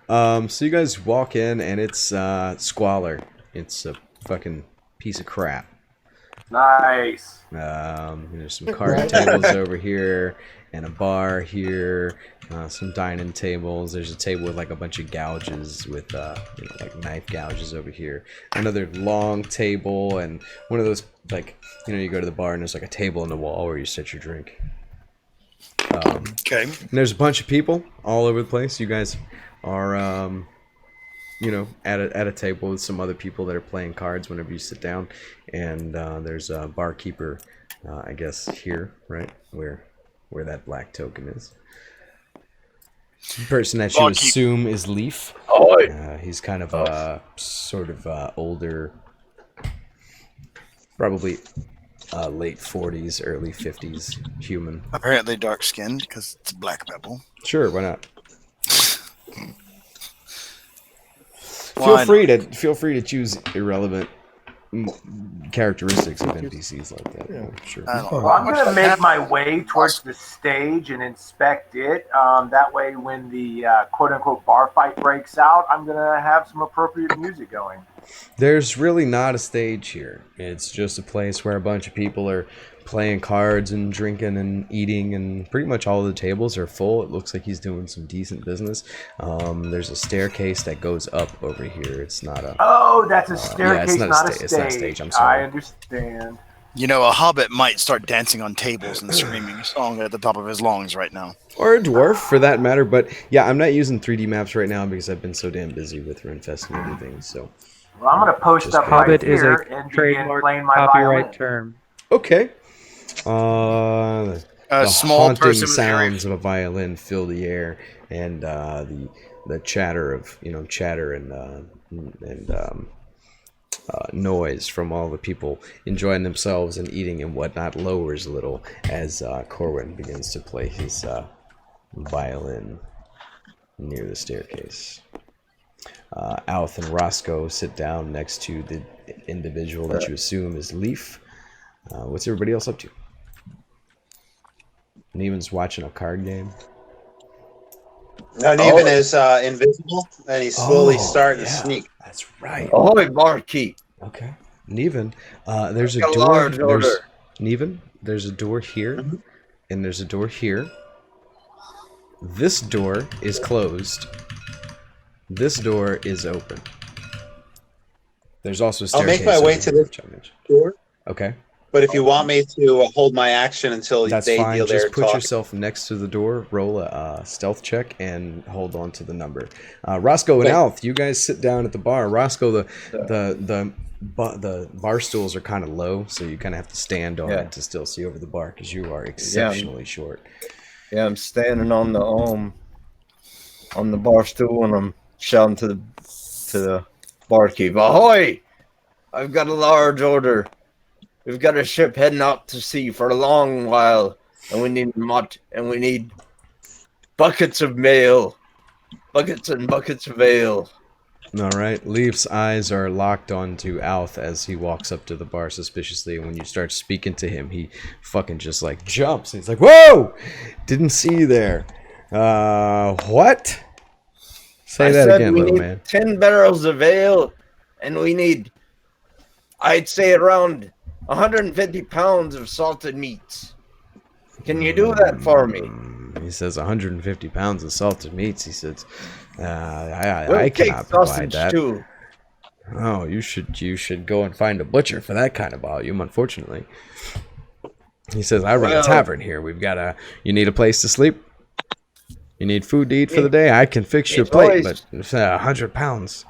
So you guys walk in and it's squalor. It's a fucking piece of crap. Nice. There's some card Right. tables over here and a bar here. Some dining tables. There's a table with like a bunch of gouges with like knife gouges over here. Another long table and one of those like you go to the bar and there's like a table in the wall where you set your drink. Okay. And there's a bunch of people all over the place. You guys are at a table with some other people that are playing cards whenever you sit down, and there's a barkeeper, I guess here, right where that black token is. The person that you Barkeep. assume is Leif. Ahoy. He's kind of a sort of older, probably late 40s, early 50s human. Apparently dark skinned because it's black pebble. Sure, why not? Why Feel free to choose irrelevant characteristics of NPCs like that. Yeah, sure. I don't know. Well, I'm going to make my way towards the stage and inspect it. That way, when the quote-unquote bar fight breaks out, I'm going to have some appropriate music going. There's really not a stage here. It's just a place where a bunch of people are playing cards and drinking and eating, and pretty much all of the tables are full. It looks like he's doing some decent business. There's a staircase that goes up over here. It's not a... Oh, that's a staircase, not a not a stage. stage. It's not a stage, I'm sorry. I understand. You know, a hobbit might start dancing on tables and screaming a song at the top of his lungs right now. Or a dwarf, for that matter. But yeah, I'm not using 3D maps right now because I've been so damn busy with Renfest and everything. So Well, I'm going to post Just up right Hobbit is here a and begin trademark playing my copyright violin. term. okay. A The small haunting person sounds of a violin fill the air, and the chatter of chatter and noise from all the people enjoying themselves and eating and whatnot lowers a little as Corwin begins to play his violin near the staircase. Alth and Roscoe sit down next to the individual that you assume is Leif. What's everybody else up to? Neiman's watching a card game. No, Neven is invisible, and he's slowly starting to yeah, sneak. That's right. Ahoy, barkeep. Okay. Neven, there's a Got a door. large There's order. Neven, there's a door here, and there's a door here. This door is closed. This door is open. There's also a I'll staircase. make my way over to here, this which I mentioned. door. Okay, But if you want me to hold my action until that's they fine. deal their Just put talk, yourself next to the door, roll a stealth check, and hold on to the number. Roscoe and Okay. Alf, you guys sit down at the bar. Roscoe, the bar stools are kind of low, so you kind of have to stand on it to still see over the bar because you are exceptionally short. Yeah, I'm standing on the bar stool and I'm shouting to the barkeep. Ahoy! I've got a large order. We've got a ship heading out to sea for a long while, and we need buckets of mail, buckets and buckets of ale. All right. Leif's eyes are locked onto Alf as he walks up to the bar suspiciously, and when you start speaking to him, he fucking just like jumps. He's like, "Whoa! Didn't see you there. What? Say that again, we little need man." 10 barrels of ale, and we need, I'd say, around 150 pounds of salted meats. Can you do that for me? He says 150 pounds of salted meats. He says, We'll I take cannot provide sausage that. too. Oh, you should go and find a butcher for that kind of volume, unfortunately. He says, I run a tavern here. You need a place to sleep? You need food to eat for the day? I can fix your plate, but 100 pounds,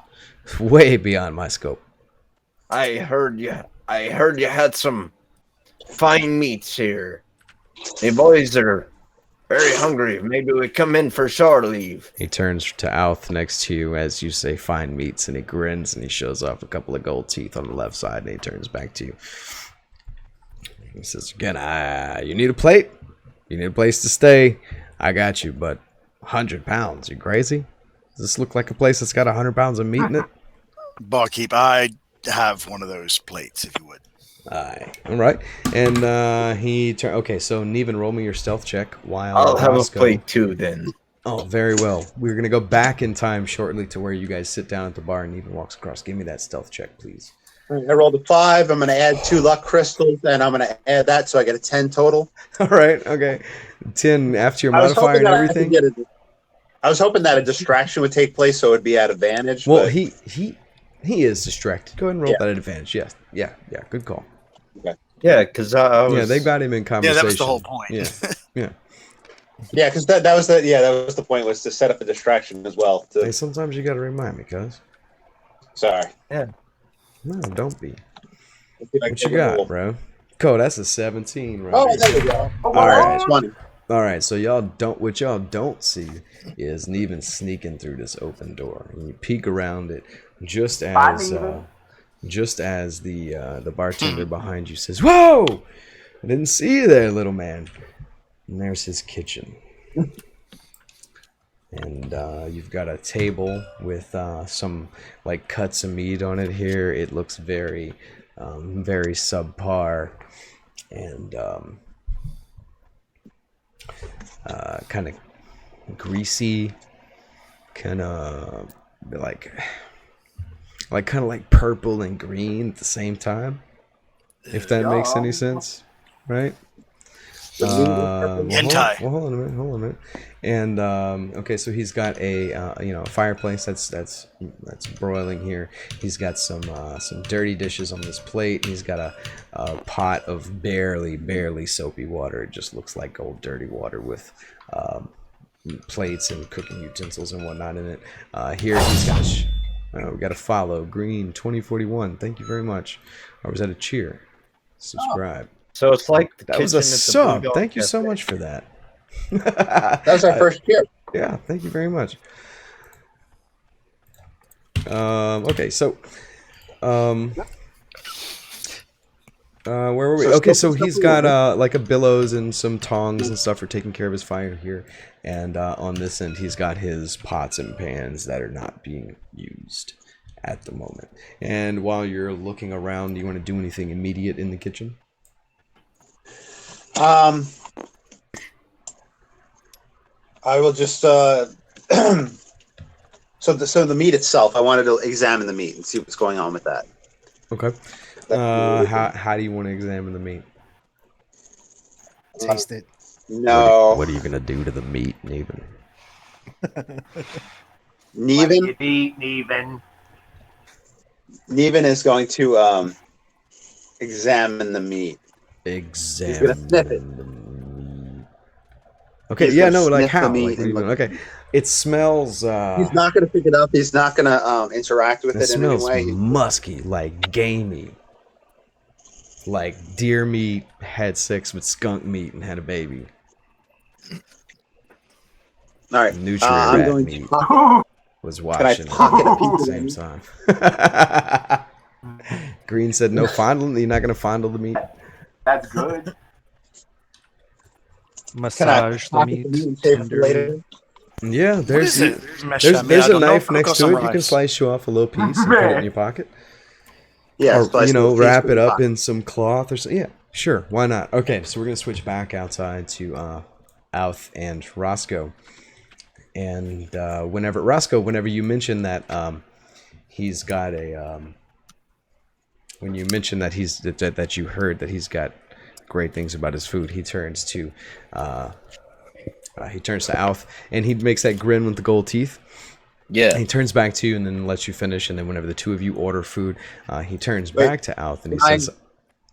way beyond my scope. I heard you had some fine meats here. The boys are very hungry. Maybe we come in for shore leave. He turns to Alth next to you as you say fine meats, and he grins and he shows off a couple of gold teeth on the left side, and he turns back to you. He says, again, you need a plate? You need a place to stay? I got you, but 100 pounds, you crazy? Does this look like a place that's got 100 pounds of meat in it? Barkeep, I have one of those plates, if you would. Aye. All right. And he turns. Okay, so Neven, roll me your stealth check while I'll have a Roscoe- plate too then. Oh, very well. We're gonna go back in time shortly to where you guys sit down at the bar and even walks across. Give me that stealth check, please. I rolled a 5. I'm going to add 2 luck crystals, and I'm going to add that so I get a 10 total. All right, okay. 10 after your I was modifier hoping and that I could everything. get I was hoping that a distraction would take place, so it would be at advantage. Well, but he is distracted. Go ahead and roll Yeah. that advantage. Yes, yeah. Good call. Yeah, because I was. Yeah, they got him in Yeah, conversation. that was the whole point. Yeah. yeah, because that was the point, was to set up a distraction as well. Hey, sometimes you got to remind me, cuz. Sorry. No, don't be. Let's see if I What can you get a got, little- bro? Cole, that's a 17, right? Oh, there we go. Oh, All right. 20. All right, so what y'all don't see is Neven sneaking through this open door, and you peek around it just as Neven. the bartender behind you says, "Whoa! I didn't see you there, little man." And there's his kitchen, and you've got a table with some like cuts of meat on it. Here, it looks very subpar, and kind of greasy, kind of like purple and green at the same time, if that makes any sense, right? Hentai. Hold on a minute. And okay, so he's got a fireplace that's broiling here. He's got some dirty dishes on this plate. And he's got a pot of barely soapy water. It just looks like old dirty water with plates and cooking utensils and whatnot in it. Here he's got we got a follow green 2041. Thank you very much. Or was that a cheer? Subscribe. So it's like the That was a kitchen at the sub. Blue Dog Thank you so Cafe. much for that. That was our first year. Yeah, thank you very much. Okay, so where were we? So Okay, stuff- so stuff he's we got were- like a billows and some tongs and stuff for taking care of his fire here, and on this end he's got his pots and pans that are not being used at the moment. And while you're looking around, do you want to do anything immediate in the kitchen? I will just so the meat itself. I wanted to examine the meat and see what's going on with that. Okay. How do you want to examine the meat? Taste it. No, What are you gonna do to the meat, Neven? Neven. Neven. Neven is going to examine the meat. Examine sniff it. the meat. Okay, He's yeah, gonna no, like sniff the how? meat Like, what are and you doing? look- Okay, it smells. He's not going to pick it up. He's not going to interact with It it in any smells way. musky, like gamey, like deer meat had sex with skunk meat and had a baby. All right, Nutria I'm rat going meat to pocket, was can I watching it pocket a at piece the of same it? time. Green said no fondling. You're not gonna fondle the meat. That's good. Can I Massage the pocket the meat. meat and save it for tenderly. later? Yeah, What there's is it? Mesh there's on me, I a don't know. knife next Cook to us it. some You can rice. slice you off a little piece and put it in your pocket. Yeah, Or slice little piece wrap with it the up pocket. in some cloth or something. Yeah, sure, why not? Okay, so we're gonna switch back outside to Outh and Roscoe. And whenever you mention that he's got a when you mention that that you heard that he's got great things about his food, he turns to Outh and he makes that grin with the gold teeth. Yeah. He turns back to you and then lets you finish. And then whenever the two of you order food, he turns Wait, back to Outh and he I- says,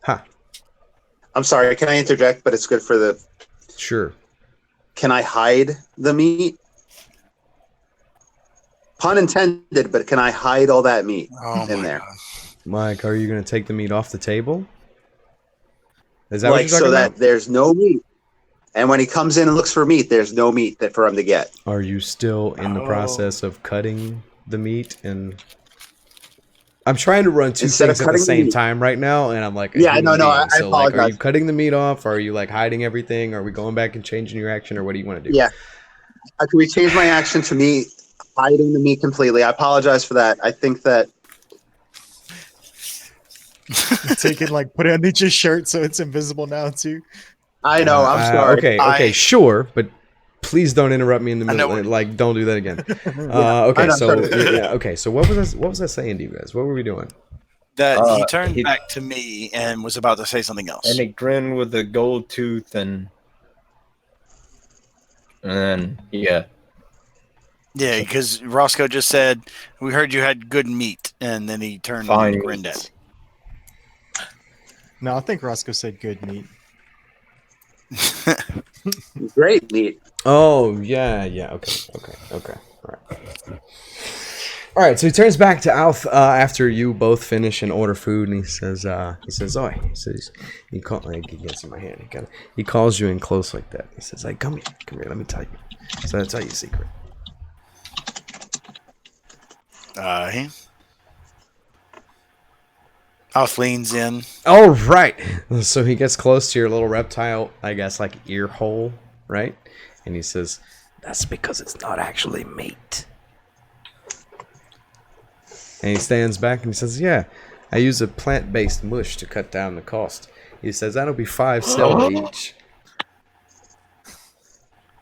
"Ha, I'm sorry, can I interject? But it's good for the. sure." Can I hide the meat? Pun intended, but can I hide all that meat Oh in my there? God. Mike, are you going to take the meat off the table? Is that what Like you're talking so that about? there's no meat. And when he comes in and looks for meat, there's no meat that for him to get. Are you still in the Oh. process of cutting the meat? And I'm trying to run two Instead of things at the cutting the same meat. time right now, and I'm like, a Yeah, human no, being. I So, like, are apologize. you cutting the meat off? Or are you like hiding everything? Are we going back and changing your action, or what do you want to do? Yeah. Can we change my action to me hiding the meat completely? I apologize for that. I think that Take it, like, put it underneath your shirt so it's invisible now too. I know. I'm sorry. Okay, I- sure, but please don't interrupt me in the I know middle. what- Like, don't do that again. I Okay, know, so sorry. yeah, okay. So what was I saying to you guys? What were we doing? That he Uh, turned he- back to me and was about to say something else. And he grinned with a gold tooth and then yeah. Yeah, because Roscoe just said, "We heard you had good meat," and then he turned Fine. and grinned at me. No, I think Roscoe said good meat. Great meat. Oh yeah. Okay. All right. So he turns back to Alf after you both finish and order food, and he says, "Oi." He gets in my hand. He calls you in close like that. He says, "Hey, come here. Let me tell you. So I'll tell you a secret." Alf leans in. All right. So he gets close to your little reptile, I guess, like ear hole, right? And he says, "That's because it's not actually meat." And he stands back and he says, "Yeah, I use a plant-based mush to cut down the cost." He says, "That'll be 5 silver each."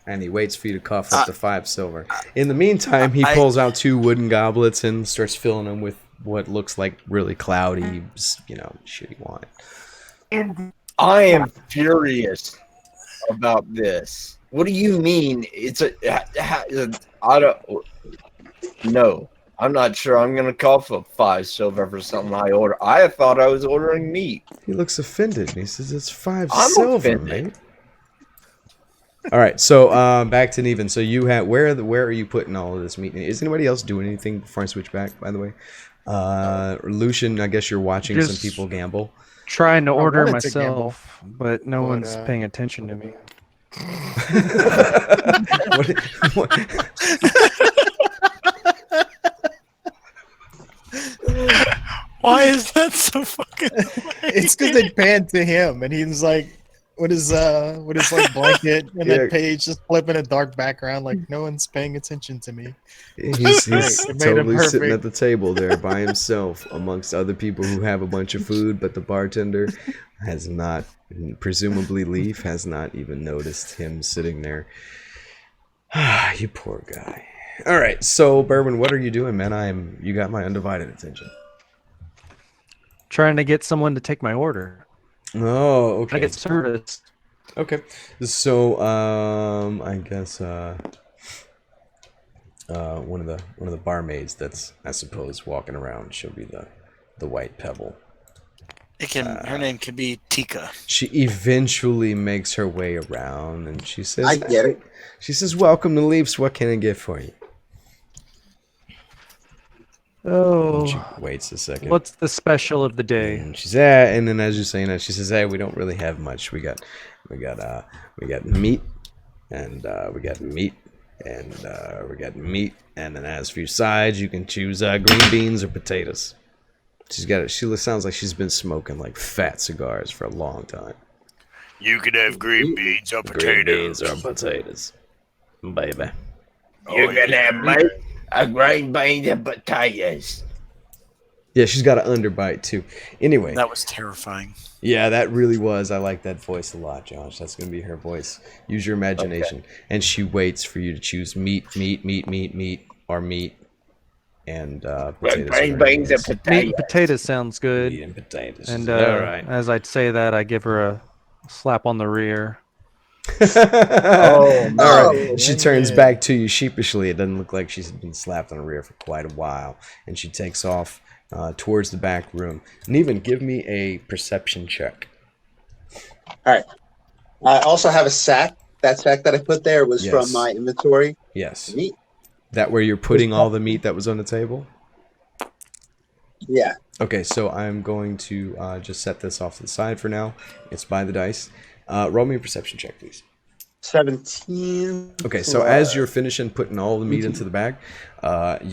And he waits for you to cough up the 5 silver. In the meantime, he pulls out 2 wooden goblets and starts filling them with what looks like really cloudy, shitty wine. In I am furious about this. What do you mean? I don't. No, I'm not sure. I'm gonna call for 5 silver for something I order. I thought I was ordering meat. He looks offended and he says, "It's 5 I'm silver, offended. mate." All right, so back to Neven. So you have where are you putting all of this meat? Is anybody else doing anything before I switch back? By the way, Lucian, I guess you're watching some Just- people gamble. Trying to order wanted to gamble, myself, but no but, one's paying attention to me. What- Why is that so fucking? It's because they panned to him, and he's like, with his like blanket and Yeah. that page, just flipping a dark background, like no one's paying attention to me. He's It made him totally sitting perfect. at the table there by himself amongst other people who have a bunch of food, but the bartender has not, presumably Leif, has not even noticed him sitting there. You poor guy. All right, so Bourbon, what are you doing, man? You got my undivided attention. Trying to get someone to take my order. Oh, Trying okay. to get service. Okay. So I guess one of the barmaids that's, I suppose, walking around, she'll be the white pebble. Her name could be Tika. She eventually makes her way around and she says, I get it. She says, "Welcome to Leif's. What can I get for you?" Oh, And she waits a second. what's the special of the day? And she's and then as you're saying that, she says, "Hey, we don't really have much. We got meat, and we got meat, and we got meat, and then as for your sides, you can choose green beans or potatoes." She sounds like she's been smoking like fat cigars for a long time. You could have green beans or Green beans or potatoes, baby. You can have meat, a green beans, and potatoes. Yeah, she's got an underbite too. Anyway, That was terrifying. yeah, that really was. I like that voice a lot, Josh. That's gonna be her voice. Use your imagination. And she waits for you to choose meat, or meat, and potatoes. Green or beans and onions. Meat potatoes. and potatoes sounds good. Meat and potatoes. And all right. as I'd say that, I give her a slap on the rear. Oh, no. All right. She turns Yeah. back to you sheepishly. It doesn't look like she's been slapped on the rear for quite a while, and she takes off towards the back room. Neven, give me a perception check. All right. I also have a sack. That sack that I put there was Yes. from my inventory. Yes. Meat. That where you're putting all the meat that was on the table? Yeah. Okay, so I'm going to just set this off to the side for now. It's by the dice. Roll me a perception check, please. 17. Okay, so as you're finishing putting all the meat into the bag,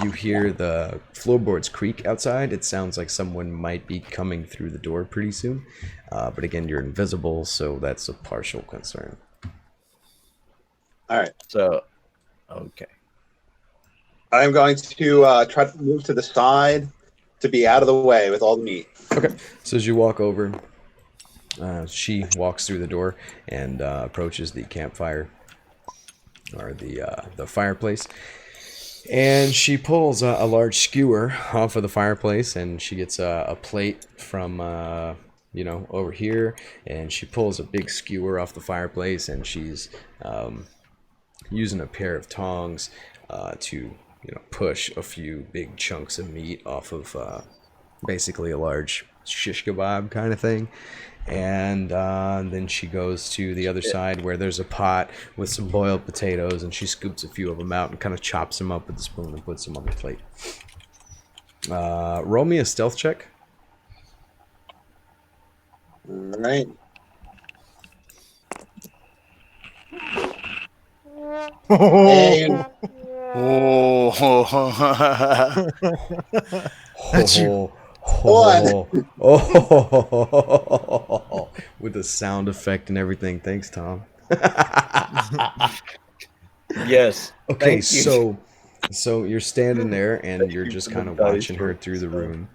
you hear the floorboards creak outside. It sounds like someone might be coming through the door pretty soon. But again, you're invisible, so that's a partial concern. All right. So, okay. I'm going to try to move to the side to be out of the way with all the meat. Okay, so as you walk over, she walks through the door and approaches the campfire. or the fireplace. And she pulls a large skewer off of the fireplace, and she gets a plate from over here, and she pulls a big skewer off the fireplace, and she's using a pair of tongs to push a few big chunks of meat off of basically a large shish kebab kind of thing. And then she goes to the other side where there's a pot with some boiled potatoes, and she scoops a few of them out and kind of chops them up with a spoon and puts them on the plate. Roll me a stealth check. All right. And Oh, That's you. Oh, with the sound effect and everything. Thanks, Tom. Yes. Okay, Thank you. so you're standing there and Thank you're you just for kind the of dice watching her for through the stuff. room.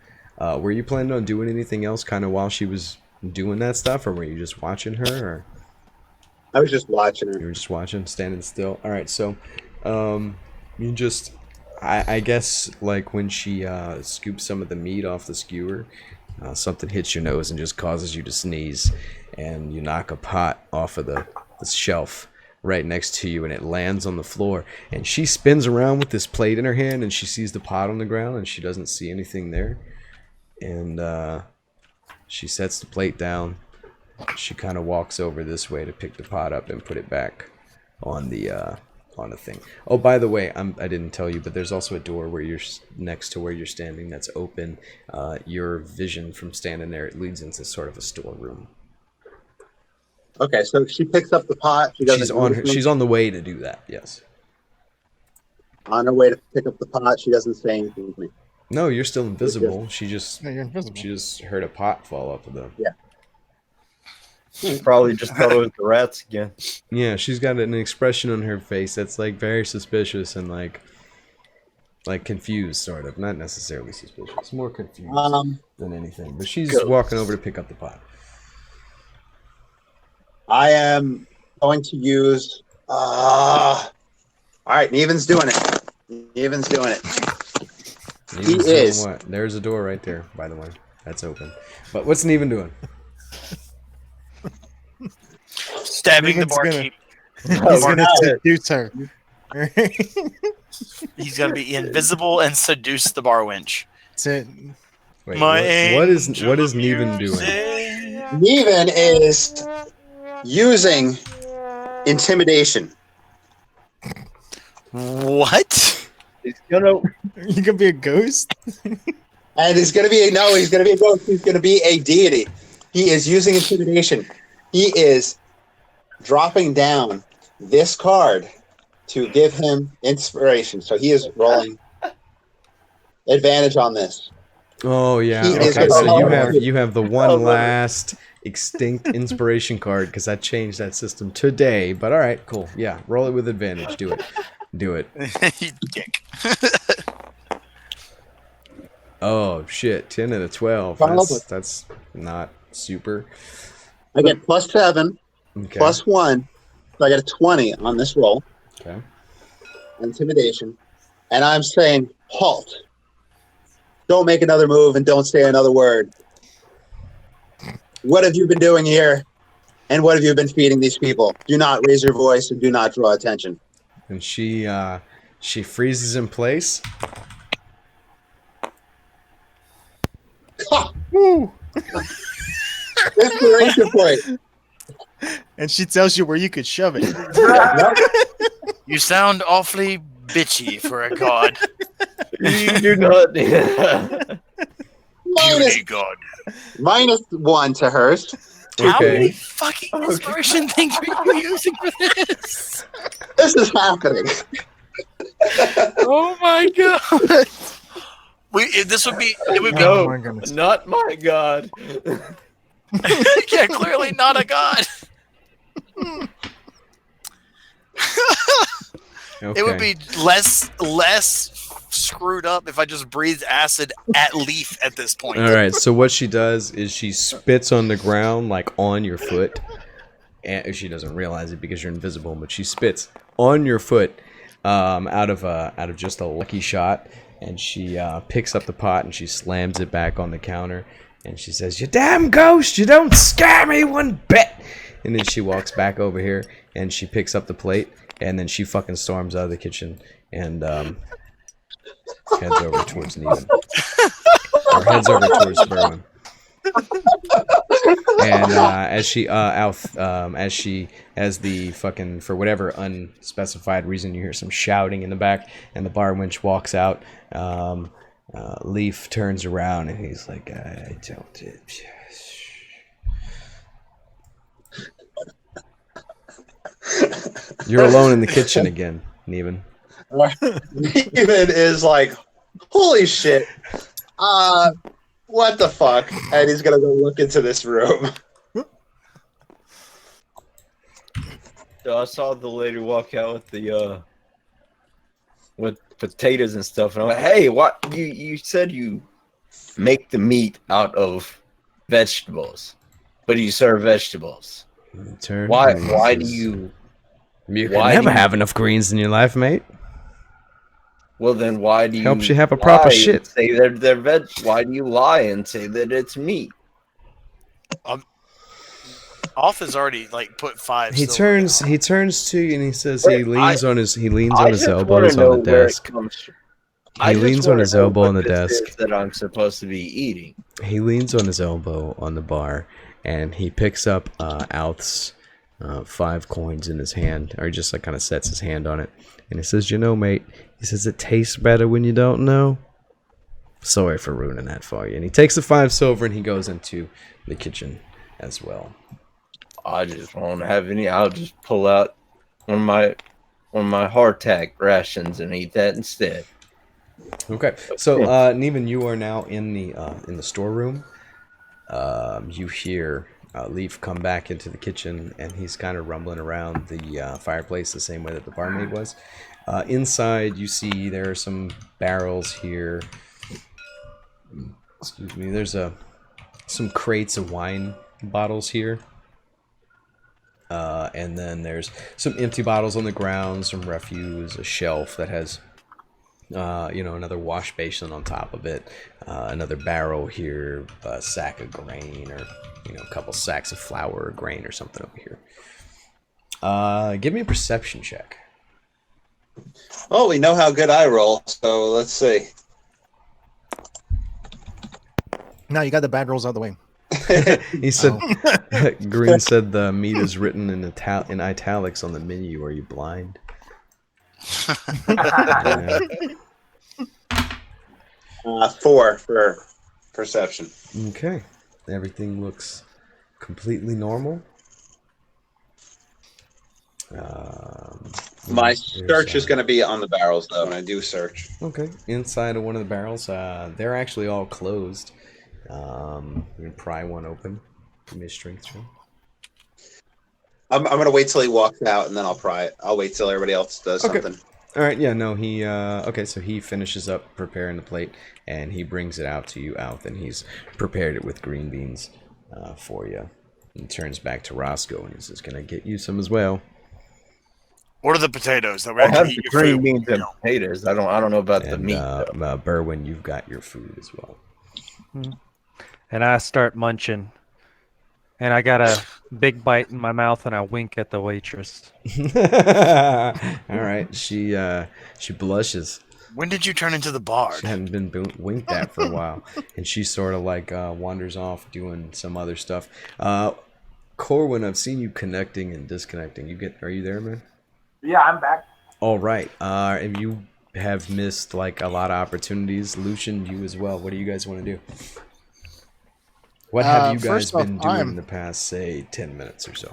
Were you planning on doing anything else kind of while she was doing that stuff, or were you just watching her, or I was just watching you her. were just watching, standing still? All right, so you just, I guess, like when she scoops some of the meat off the skewer, something hits your nose and just causes you to sneeze, and you knock a pot off of the shelf right next to you, and it lands on the floor, and she spins around with this plate in her hand, and she sees the pot on the ground, and she doesn't see anything there, and she sets the plate down. She kind of walks over this way to pick the pot up and put it back on the thing. Oh, by the way, I didn't tell you, but there's also a door where you're next to where you're standing that's open. Your vision from standing there, it leads into sort of a storeroom. Okay, so she picks up the pot. She doesn't notice me. She's on the way to do that. Yes. On her way to pick up the pot, she doesn't say anything to me. No, you're still invisible. She just No, you're invisible. heard a pot fall off of the. Probably just thought it was the rats again. Yeah, she's got an expression on her face that's like very suspicious and like confused, sort of. Not necessarily suspicious, more confused than anything. But she's walking over to pick up the pot. I am going to use. All right, Neven's doing it. Neven's doing it. He Neven's doing is. what? There's a door right there, by the way. That's open. But what's Neven doing? stabbing the Neven's gonna- barkeep. He's gonna seduce her. He's gonna be invisible and seduce the bar wench. That's it. Wait, My what is angel Neven doing? Neven is using intimidation. What? He's gonna. You could be a ghost. And he's going to be he's going to be a ghost. He's going to be a deity. He is using intimidation. He is dropping down this card to give him inspiration. So he is rolling advantage on this. Oh yeah. He is Okay, so powerful. you have the one last extinct inspiration card because I changed that system today. But all right, cool. Yeah, roll it with advantage. Do it. Do it. You dick. Oh shit! 10 out of 12. Well, That's not super. I get +7, Okay. +1. So I get a 20 on this roll. Okay. Intimidation. And I'm saying, halt. Don't make another move and don't say another word. What have you been doing here? And what have you been feeding these people? Do not raise your voice and do not draw attention. And she freezes in place. Woo! Inspiration point. And she tells you where you could shove it. You sound awfully bitchy for a god. You do not. Minus, Puny god. -1 to hers. How Okay. many fucking inspiration things are you using for this? This is happening. Oh my god. It would be Oh my goodness. Not my god. yeah, clearly not a god. Okay. It would be less screwed up if I just breathed acid at Leif at this point. All right. So what she does is she spits on the ground, like on your foot, and she doesn't realize it because you're invisible, but she spits on your foot out of just a lucky shot, and she picks up the pot and she slams it back on the counter, and she says, "You damn ghost! You don't scare me one bit!" And then she walks back over here and she picks up the plate, and then she fucking storms out of the kitchen and heads over towards Neven. Or heads over towards Berwin. And for whatever unspecified reason, you hear some shouting in the back, and the bar wench walks out. Leif turns around and he's like, "I don't." You're alone in the kitchen again, Neven. Neven is like, "Holy shit. What the fuck?" And he's gonna go look into this room. So I saw the lady walk out with the with potatoes and stuff, and I'm like, "Hey, what? You said you make the meat out of vegetables, but you serve vegetables. Why do you? You can never have enough greens in your life, mate. Well, then why do you? Helps you have a proper lie shit. and say they're veg. Why do you lie and say that it's meat? Off has already like put 5. He silver turns down. he turns to you and he says Wait, he leans on his I elbows just wanna know on the where it desk. comes from. He I just leans on wanna his know elbow what on the this desk. is that I'm supposed to be eating. He leans on his elbow on the bar and he picks up Alth's 5 coins in his hand, or he just like kind of sets his hand on it, and he says, "You know, mate," he says, "it tastes better when you don't know." Sorry for ruining that for you. And he takes the 5 silver and he goes into the kitchen as well. I just won't have any. I'll just pull out one of my hardtack rations and eat that instead. Okay, so Neven, you are now in the storeroom. You hear Leif come back into the kitchen, and he's kind of rumbling around the fireplace the same way that the barmaid was. Inside, you see there are some barrels here. Excuse me. There's some crates of wine bottles here. And then there's some empty bottles on the ground, some refuse, a shelf that has, another wash basin on top of it, another barrel here, a sack of grain, or, a couple sacks of flour or grain or something over here. Give me a perception check. Well, we know how good I roll, so let's see. No, you got the bad rolls out of the way. He said, Green said the meat is written in italics on the menu. Are you blind? Yeah. 4 for perception. Okay. Everything looks completely normal. My search is going to be on the barrels, though, and I do search. Okay. Inside of one of the barrels, they're actually all closed. You can pry one open. Give me a strength check. I'm going to wait till he walks out, and then I'll pry it. I'll wait till everybody else does something. All right, yeah, no, he, okay, so he finishes up preparing the plate, and he brings it out to you, Alth, and he's prepared it with green beans for you. And turns back to Roscoe, and he says, "Can I get you some as well?" What are the potatoes that we I have actually the eat your green food? beans and potatoes. I don't know about the And meat. Berwin, you've got your food as well. And I start munching. And I got a big bite in my mouth, and I wink at the waitress. All right, she blushes. When did you turn into the bard? She hadn't been winked at for a while, and she sort of like wanders off doing some other stuff. Corwin, I've seen you connecting and disconnecting. Are you there, man? Yeah, I'm back. All right. And you have missed like a lot of opportunities. Lucian, you as well. What do you guys want to do? What have you guys first off, been doing in the past, say, 10 minutes or so?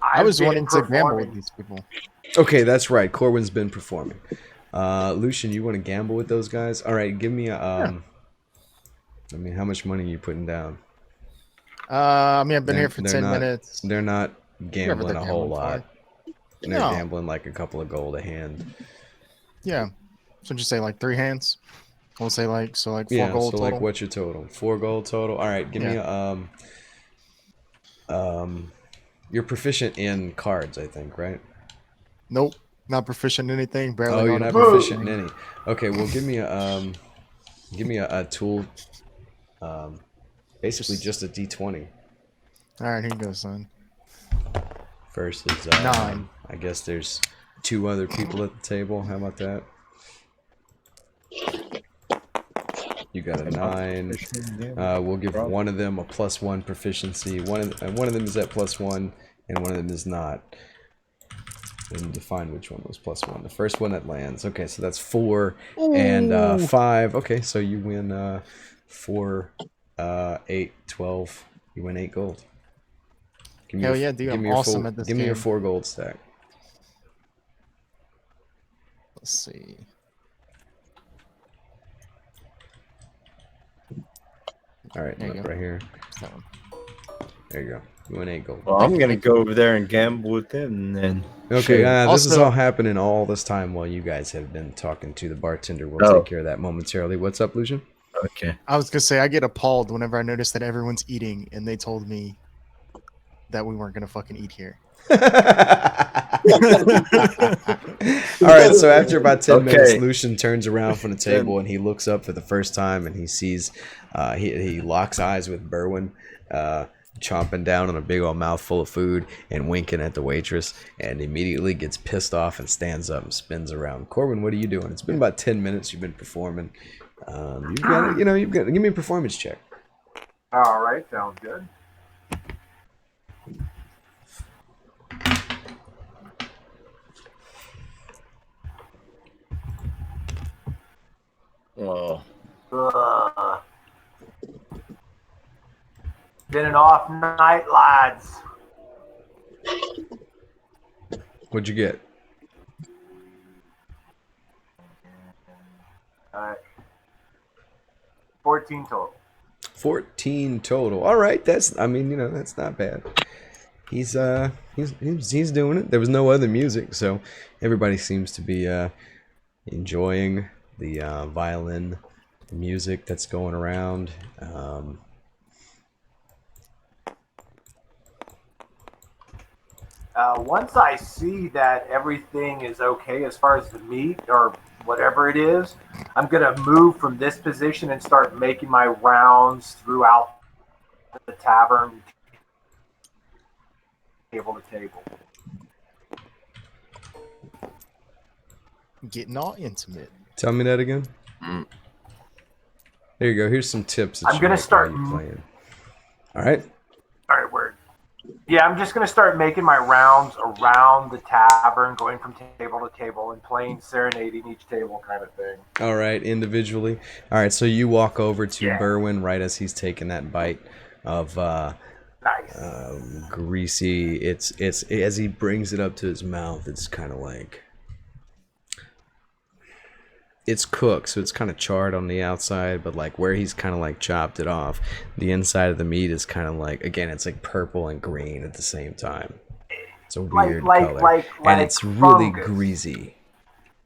I was I've wanting been to gamble with performing. these people. Okay, that's right. Corwin's been performing. Lucian, you want to gamble with those guys? All right, give me a. I mean, how much money are you putting down? I've been here for 10 not, minutes. They're not gambling they're a whole gambling lot. for. They're No. gambling like a couple of gold a hand. Yeah. So just say like 3 hands. We'll say like 4 Yeah, gold so total. like, what's your total? 4 gold total. All right, give me a You're proficient in cards, I think, right? Nope, not proficient in anything. Barely. Oh, you're on not it. proficient in any. Okay, well, give me a tool. Basically, just a D20. All right, here you go, son. First is 9. I guess there's 2 other people at the table. How about that? You got a 9. We'll give one of them a +1 proficiency. One of them is at +1, and one of them is not. And define which one was +1. The first one that lands. Okay, so that's 4 and 5. Okay, so you win 4, 8, 12. You win 8 gold. Give me Hell yeah, dude! I'm awesome at this Give me your game. 4 gold stack. Let's see. All right, There you look go. right here. That one. There you go. You win 8 gold. Well, I'm gonna go over there and gamble with them then. Okay, Shit. this is Also- all happening all this time while you guys have been talking to the bartender. We'll Oh. take care of that momentarily. What's up, Lucian? Okay. I was gonna say I get appalled whenever I notice that everyone's eating, and they told me that we weren't gonna fucking eat here. All right, so after about 10 minutes, Okay. Lucian turns around from the table and he looks up for the first time and he sees, he locks eyes with Berwin, chomping down on a big old mouthful of food and winking at the waitress, and immediately gets pissed off and stands up and spins around. Corbin, what are you doing? It's been about 10 minutes you've been performing. You've got, give me a performance check. All right, sounds good. Well, Ugh. Been an off night, lads. What'd you get? All right. 14 total. 14 total. All right, that's that's not bad. He's doing it. There was no other music, so everybody seems to be enjoying the violin music that's going around. Once I see that everything is okay as far as the meat or whatever it is, I'm going to move from this position and start making my rounds throughout the tavern, table to table. Getting all intimate. Tell me that again. There you go. Here's some tips. That I'm you gonna make start- while you're playing. All right. All right, word. Yeah, I'm just going to start making my rounds around the tavern, going from table to table and playing, serenading each table kind of thing. All right, individually. All right, so you walk over to Yeah. Berwin right as he's taking that bite of Nice. greasy. It's as he brings it up to his mouth, it's kind of like it's cooked, so it's kind of charred on the outside, but like where he's kind of like chopped it off, the inside of the meat is kind of like, again, it's like purple and green at the same time. It's a weird color, and it's really fungus. greasy.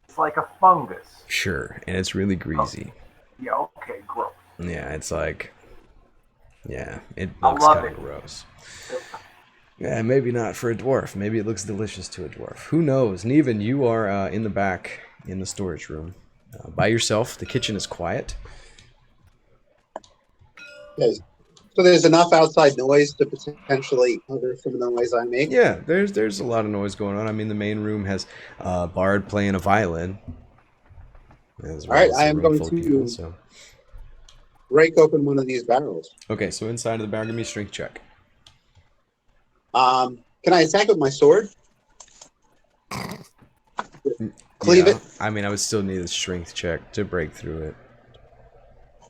It's like a fungus. Sure, and it's really greasy. Yeah, okay, gross. Yeah, it's like, yeah, it I looks love kind of it. gross. Yeah, maybe not for a dwarf. Maybe it looks delicious to a dwarf. Who knows? Neven, you are in the back in the storage room by yourself. The kitchen is quiet. Okay. So there's enough outside noise to potentially cover some of the noise I make. Yeah, there's a lot of noise going on. I mean, the main room has Bard playing a violin. As well All right, as I a am room going full of to- people, so. Break open one of these barrels. Okay, so inside of the barrel, give me a strength check. Can I attack with my sword? Cleave Yeah, it. I mean, I would still need a strength check to break through it.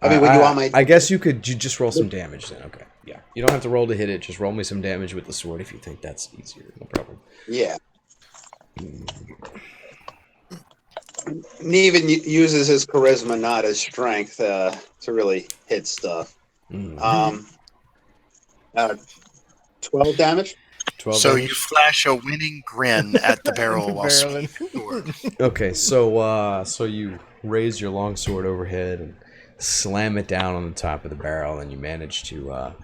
I mean, would you want my? I guess you could just roll some damage then. Okay, yeah. You don't have to roll to hit it. Just roll me some damage with the sword if you think that's easier. No problem. Yeah. Neven uses his charisma, not his strength, to really hit stuff. 12 damage. 12 So damage? you flash a winning grin at the barrel while Barreling. swinging. Okay, so you raise your longsword overhead and slam it down on the top of the barrel, and you manage to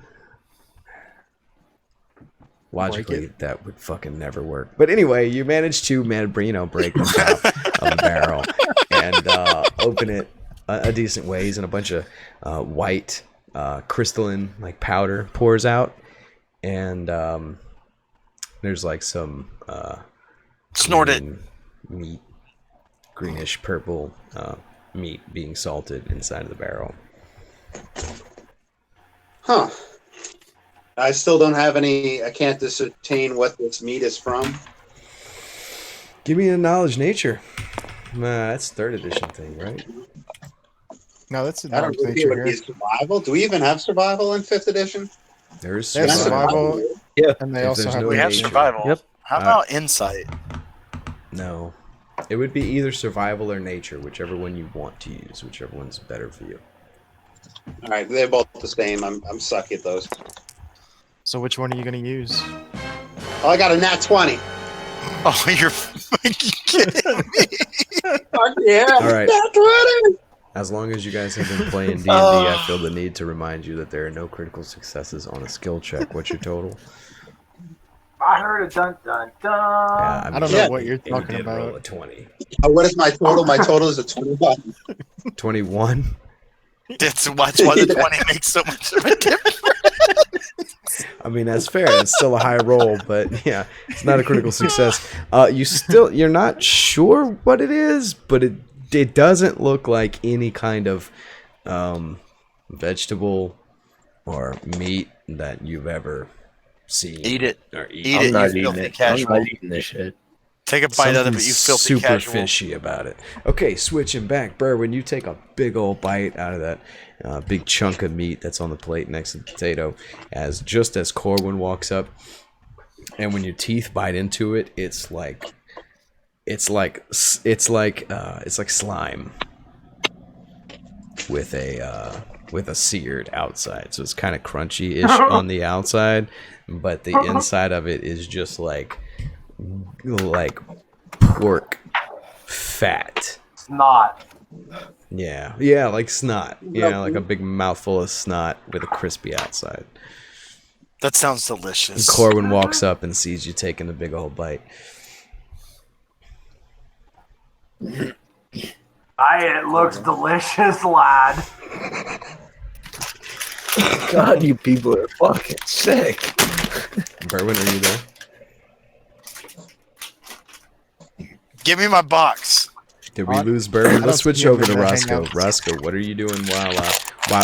Logically, that would fucking never work. But anyway, you manage to, break the top of the barrel and open it a decent ways, and a bunch of white crystalline like powder pours out, and there's like some Snort it. meat, greenish purple meat being salted inside of the barrel. Huh. I still don't have any. I can't ascertain what this meat is from. Give me a knowledge nature. That's 3rd edition thing, right? No, that's a I don't think it would be survival. Do we even have survival in 5th edition? There is They have survival. survival, Yeah. and they If also there's have. no We have nature. survival. Yep. How about insight? No. It would be either survival or nature, whichever one you want to use, whichever one's better for you. All right, they're both the same. I'm sucky at those. So which one are you going to use? Oh, I got a nat 20. Oh, you're fucking kidding me. Fuck yeah! All right. Nat 20. As long as you guys have been playing D&D, I feel the need to remind you that there are no critical successes on a skill check. What's your total? I heard a dun dun dun. Yeah, I don't know Yeah. what you're you talking did roll about. a 20. What is my total? My total is a 21. 21? That's why the 20 makes so much of a difference. I mean, that's fair. It's still a high roll, but yeah, it's not a critical success. You're not sure what it is, but it doesn't look like any kind of vegetable or meat that you've ever seen. Eat it. Or Eat I'm it, not you eating filthy it. casual. I'm not eating this shit. Take a bite out of it, Something you filthy super casual. fishy about it. Okay, switching back, Berwin, you take a big old bite out of that big chunk of meat that's on the plate next to the potato. Just as Corwin walks up, and when your teeth bite into it, it's like slime with a seared outside. So it's kind of crunchy-ish on the outside, but the inside of it is just like pork fat. Snot. Yeah, like snot. Yeah, like a big mouthful of snot with a crispy outside. That sounds And delicious. Corwin walks up and sees you taking a big old bite. It looks delicious, lad. God, you people are fucking sick. Berwin, are you there? Give me my box. Did we lose Berwin? Let's switch over to hang Roscoe. out. Roscoe, what are you doing while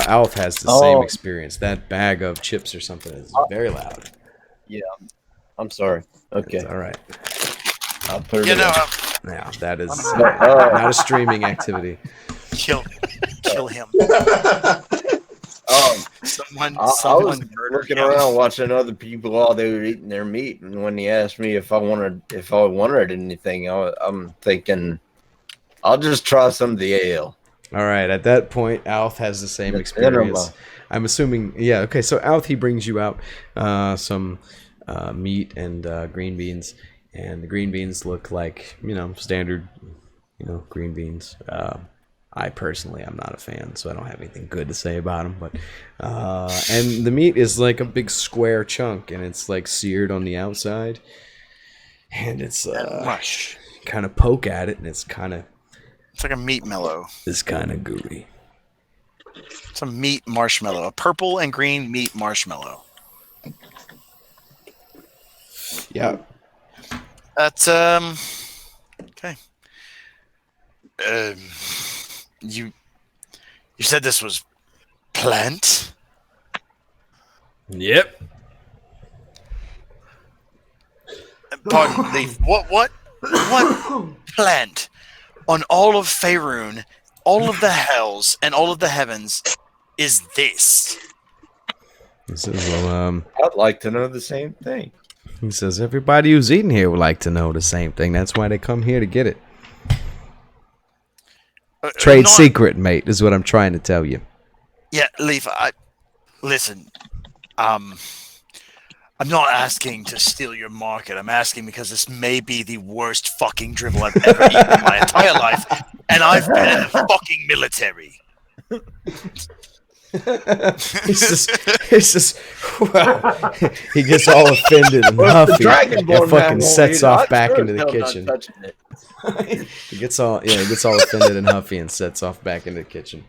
Alf has the same experience? That bag of chips or something is very loud. Yeah, I'm sorry. Okay, It's all right. I'll put it You know, away. Now, that is Oh. not a streaming activity. kill him. Someone I was murdered looking him. around watching other people while they were eating their meat, and when he asked me if I wanted anything, I'm thinking I'll just try some of the ale. All right. At that point, Alf has the same The experience. enema. I'm assuming. Yeah. Okay. So Alf, he brings you out some meat and green beans, and the green beans look like standard, green beans. I personally am not a fan, so I don't have anything good to say about them. But and the meat is like a big square chunk, and it's like seared on the outside, and it's Mush. kind of poke at it, and it's kind of It's like a meat mellow. gooey. It's a meat marshmallow. A purple and green meat marshmallow. Yeah. That's okay. You said this was plant? Yep. Pardon, Leif. What plant on all of Faerun, all of the hells, and all of the heavens is this? He says, well, I'd like to know the same thing. he says, everybody who's eating here would like to know the same thing. That's why they come here to get it. Trade Not- secret, mate, is what I'm trying to tell you. Yeah, Leif, listen. I'm not asking to steal your market. I'm asking because this may be the worst fucking dribble I've ever eaten in my entire life, and I've been in the fucking military. It's just, wow. He gets all offended and Well, if huffy the Dragonborn and fucking man sets won't eat it, off I'm back sure into the as hell not kitchen. touching it. He gets all offended and huffy and sets off back into the kitchen.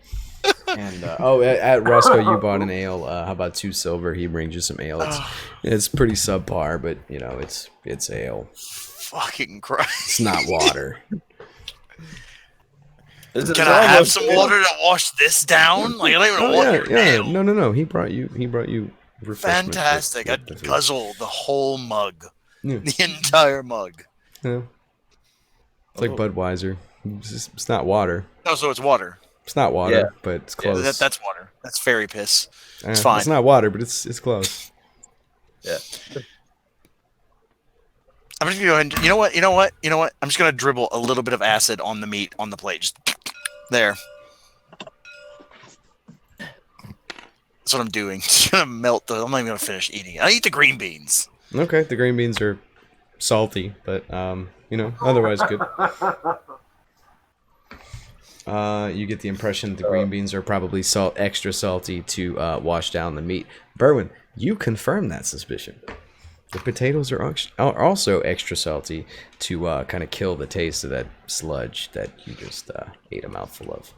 And at Roscoe, you bought an ale. How about 2 silver? He brings you some ale. It's pretty subpar, but you know it's ale. Fucking Christ. It's not water. Can I have some water to wash this down? Like, I don't even want your ale. No. He brought you refreshment. Fantastic. I'd with- guzzle the whole mug. Yeah. The entire mug. Yeah. It's like Budweiser. It's not water. Oh, so it's water. It's not water, Yeah. but it's Yeah, close. that's water. That's fairy piss. It's fine. It's not water, but it's close. Yeah. I'm just gonna go ahead and, you know what? I'm just gonna dribble a little bit of acid on the meat on the plate. Just there. That's what I'm doing. Just gonna melt I'm not even gonna finish eating it. I eat the green beans. Okay, the green beans are salty, but otherwise good. You get the impression that the green beans are probably extra salty to wash down the meat. Berwin, you confirm that suspicion. The potatoes are also extra salty to kind of kill the taste of that sludge that you just ate a mouthful of.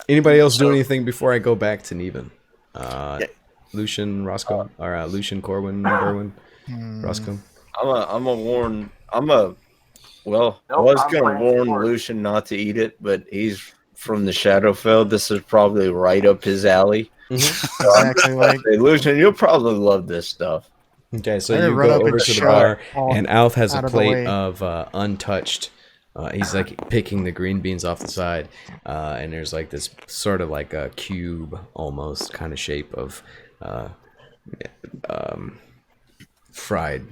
Anybody else do anything before I go back to Neven? Lucian, Roscoe, or Lucian, Corwin, Berwin, Roscoe. I was I'm gonna playing warn sport. Lucian not to eat it, but he's from the Shadowfell. This is probably right up his alley. Exactly like Hey, Lucian, you'll probably love this stuff. Okay, so I'm gonna you run go up over and to the shove bar, all and Alf has a out of the plate way. of untouched. He's like picking the green beans off the side, and there's like this sort of like a cube almost kind of shape of fried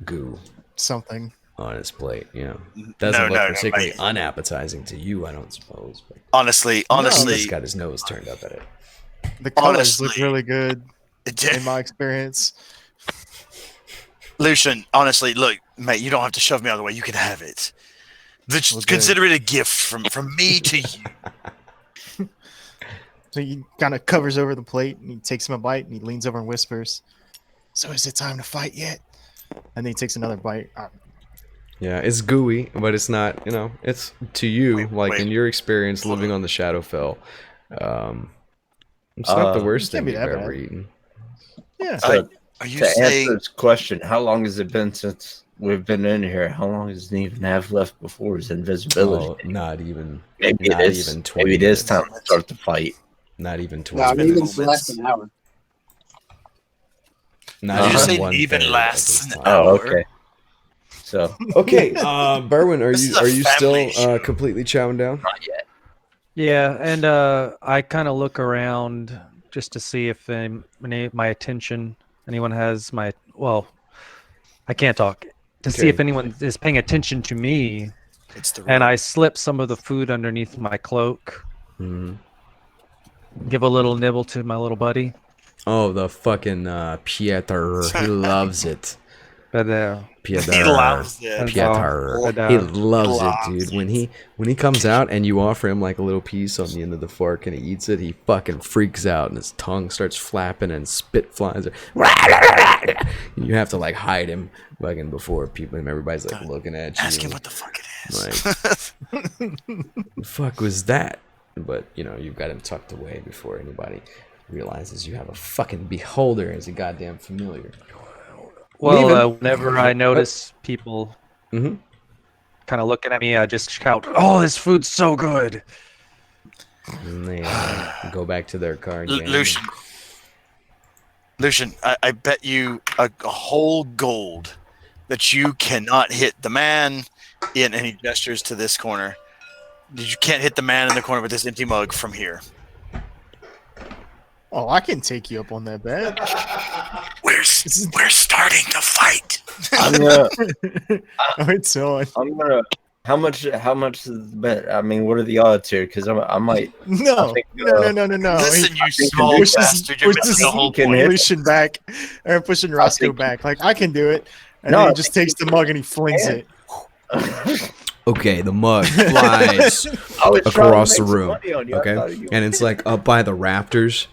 goo something. on his plate. Doesn't No, look no, particularly mate. unappetizing to you, I don't suppose. But Honestly, he's got his nose turned up at it. The colors look Honestly. really good in my experience. Lucian, honestly, look, mate, you don't have to shove me out of the way. You can have it. Just Well, good. consider it a gift from me to you. So he kind of covers over the plate and he takes him a bite and he leans over and whispers, "So is it time to fight yet?" And then he takes another bite. Yeah, it's gooey, but it's not, it's to you, Wait. in your experience Hold living on the Shadowfell. It's not the worst can't thing be you've that ever bad. eaten. Yeah. So, Are you to answer saying this question, how long has it been since we've been in here? How long does Neven have left before his invisibility? Oh, not even maybe not it is. even 20 Maybe it is minutes. time to start the fight. Not even No, 20 I'm minutes. even less than an hour. Not Did you even say one even third lasts of this an time. Oh, hour? okay. So Okay, Berwin, This is a are you still family show. completely chowing down? not yet. Yeah, and I kind of look around just to see if my attention, anyone has my, I can't talk, to see Okay. if anyone is paying attention to me, it's the and I slip some of the food underneath my cloak, Mhm. give a little nibble to my little buddy, Oh, the fucking Pieter, he loves it. but Pieter. He loves it. Pieter. But, He loves it, loves dude. When he comes out and you offer him like a little piece on the end of the fork and he eats it, he fucking freaks out and his tongue starts flapping and spit flies. You have to like hide him fucking before people and everybody's like looking at you. Ask him what the fuck it is. Like, the fuck was that? But you've got him tucked away before anybody realizes you have a fucking beholder as a goddamn familiar. Neven. whenever I notice people Mhm. kind of looking at me, I just shout, "Oh, this food's so good!" And they go back to their card game. Lucian, I bet you a whole gold that you cannot hit the man in any gestures to this corner. You can't hit the man in the corner with this empty mug from here. Oh, I can take you up on that bet. We're starting to fight. I'm gonna. Oh, it's on. I'm gonna. How much is the bet? I mean, what are the odds here? Because I might. No, I think, no. Listen, you think small Lucian's- bastard. You're missing the whole can point. hit. Pushing back, or pushing Roscoe think- back. Like I can do it, and No, then I he just takes the mug and he flings can. it. Okay, the mug flies I was trying to across the make some room. money on you. I Okay, thought you- and it's like up by the rafters.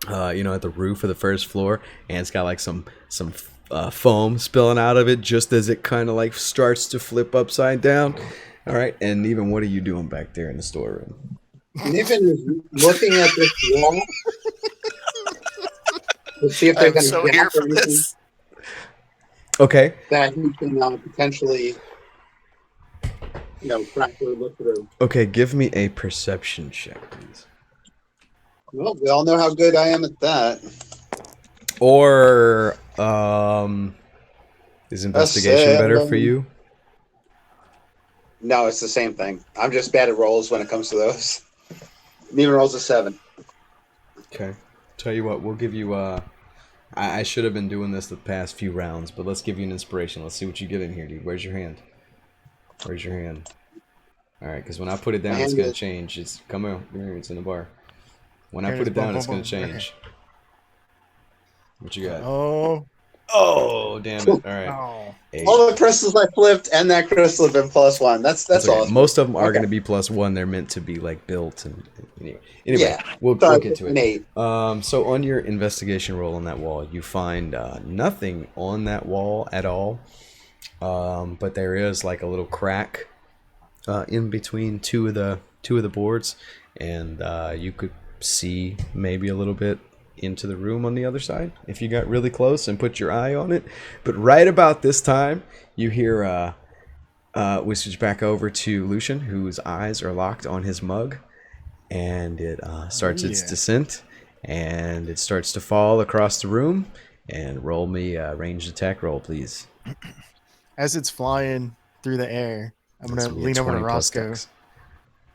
At the roof of the first floor, and it's got like some foam spilling out of it just as it kind of like starts to flip upside down. All right, and even what are you doing back there in the storeroom? Niven is looking at this wall to see if there's I'm any so here gap or for anything this. Okay, that he can potentially, crack or look through. okay, give me a perception check, please. Well, we all know how good I am at that. Or is investigation better for 7. you? No, it's the same thing. I'm just bad at rolls when it comes to those. Niven rolls a 7. Okay, tell you what, we'll give you I should have been doing this the past few rounds, but let's give you an inspiration. Let's see what you get in here, dude. Where's your hand? Where's your hand? All right, because when I put it down, My it's hand gonna is- change. It's come here. It's in the bar. When I There it put is. it down, Boom, it's boom, gonna boom. Okay. change. What you got? Oh, Oh, damn it! All right. oh. 8. All the crystals I flipped and that crystal have been +1. That's That's okay. awesome. Most of them are Okay. going to be +1. They're meant to be like built and anyway. Yeah. We'll So I get to picked an it. 8. So on your investigation roll on that wall, you find nothing on that wall at all. But there is like a little crack in between two of the boards, and you could see maybe a little bit into the room on the other side if you got really close and put your eye on it. But right about this time, you hear we switch back over to Lucian, whose eyes are locked on his mug, and it starts its Yeah. descent, and it starts to fall across the room. And roll me a ranged attack roll, please. As it's flying through the air, I'm That's gonna gonna be a lean over to 20 plus Roscoe dex.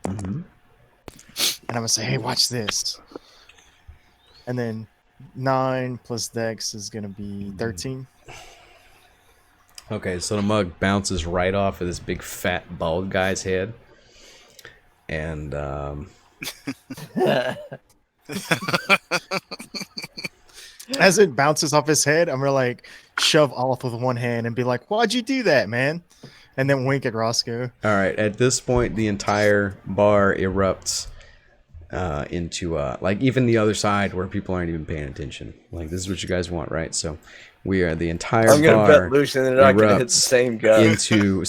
Mhm. and I'm gonna say, "Hey, watch this." And then 9 plus Dex is gonna be 13. Okay, so the mug bounces right off of this big fat bald guy's head, and As it bounces off his head, I'm gonna like shove Olaf with one hand and be like, "Why'd you do that, man?" And then wink at Roscoe. all right. At this point, the entire bar erupts into like even the other side where people aren't even paying attention. Like this is what you guys want, right? So we are the entire I'm gonna bar bet Lucian they're not gonna hit the erupts same guy. into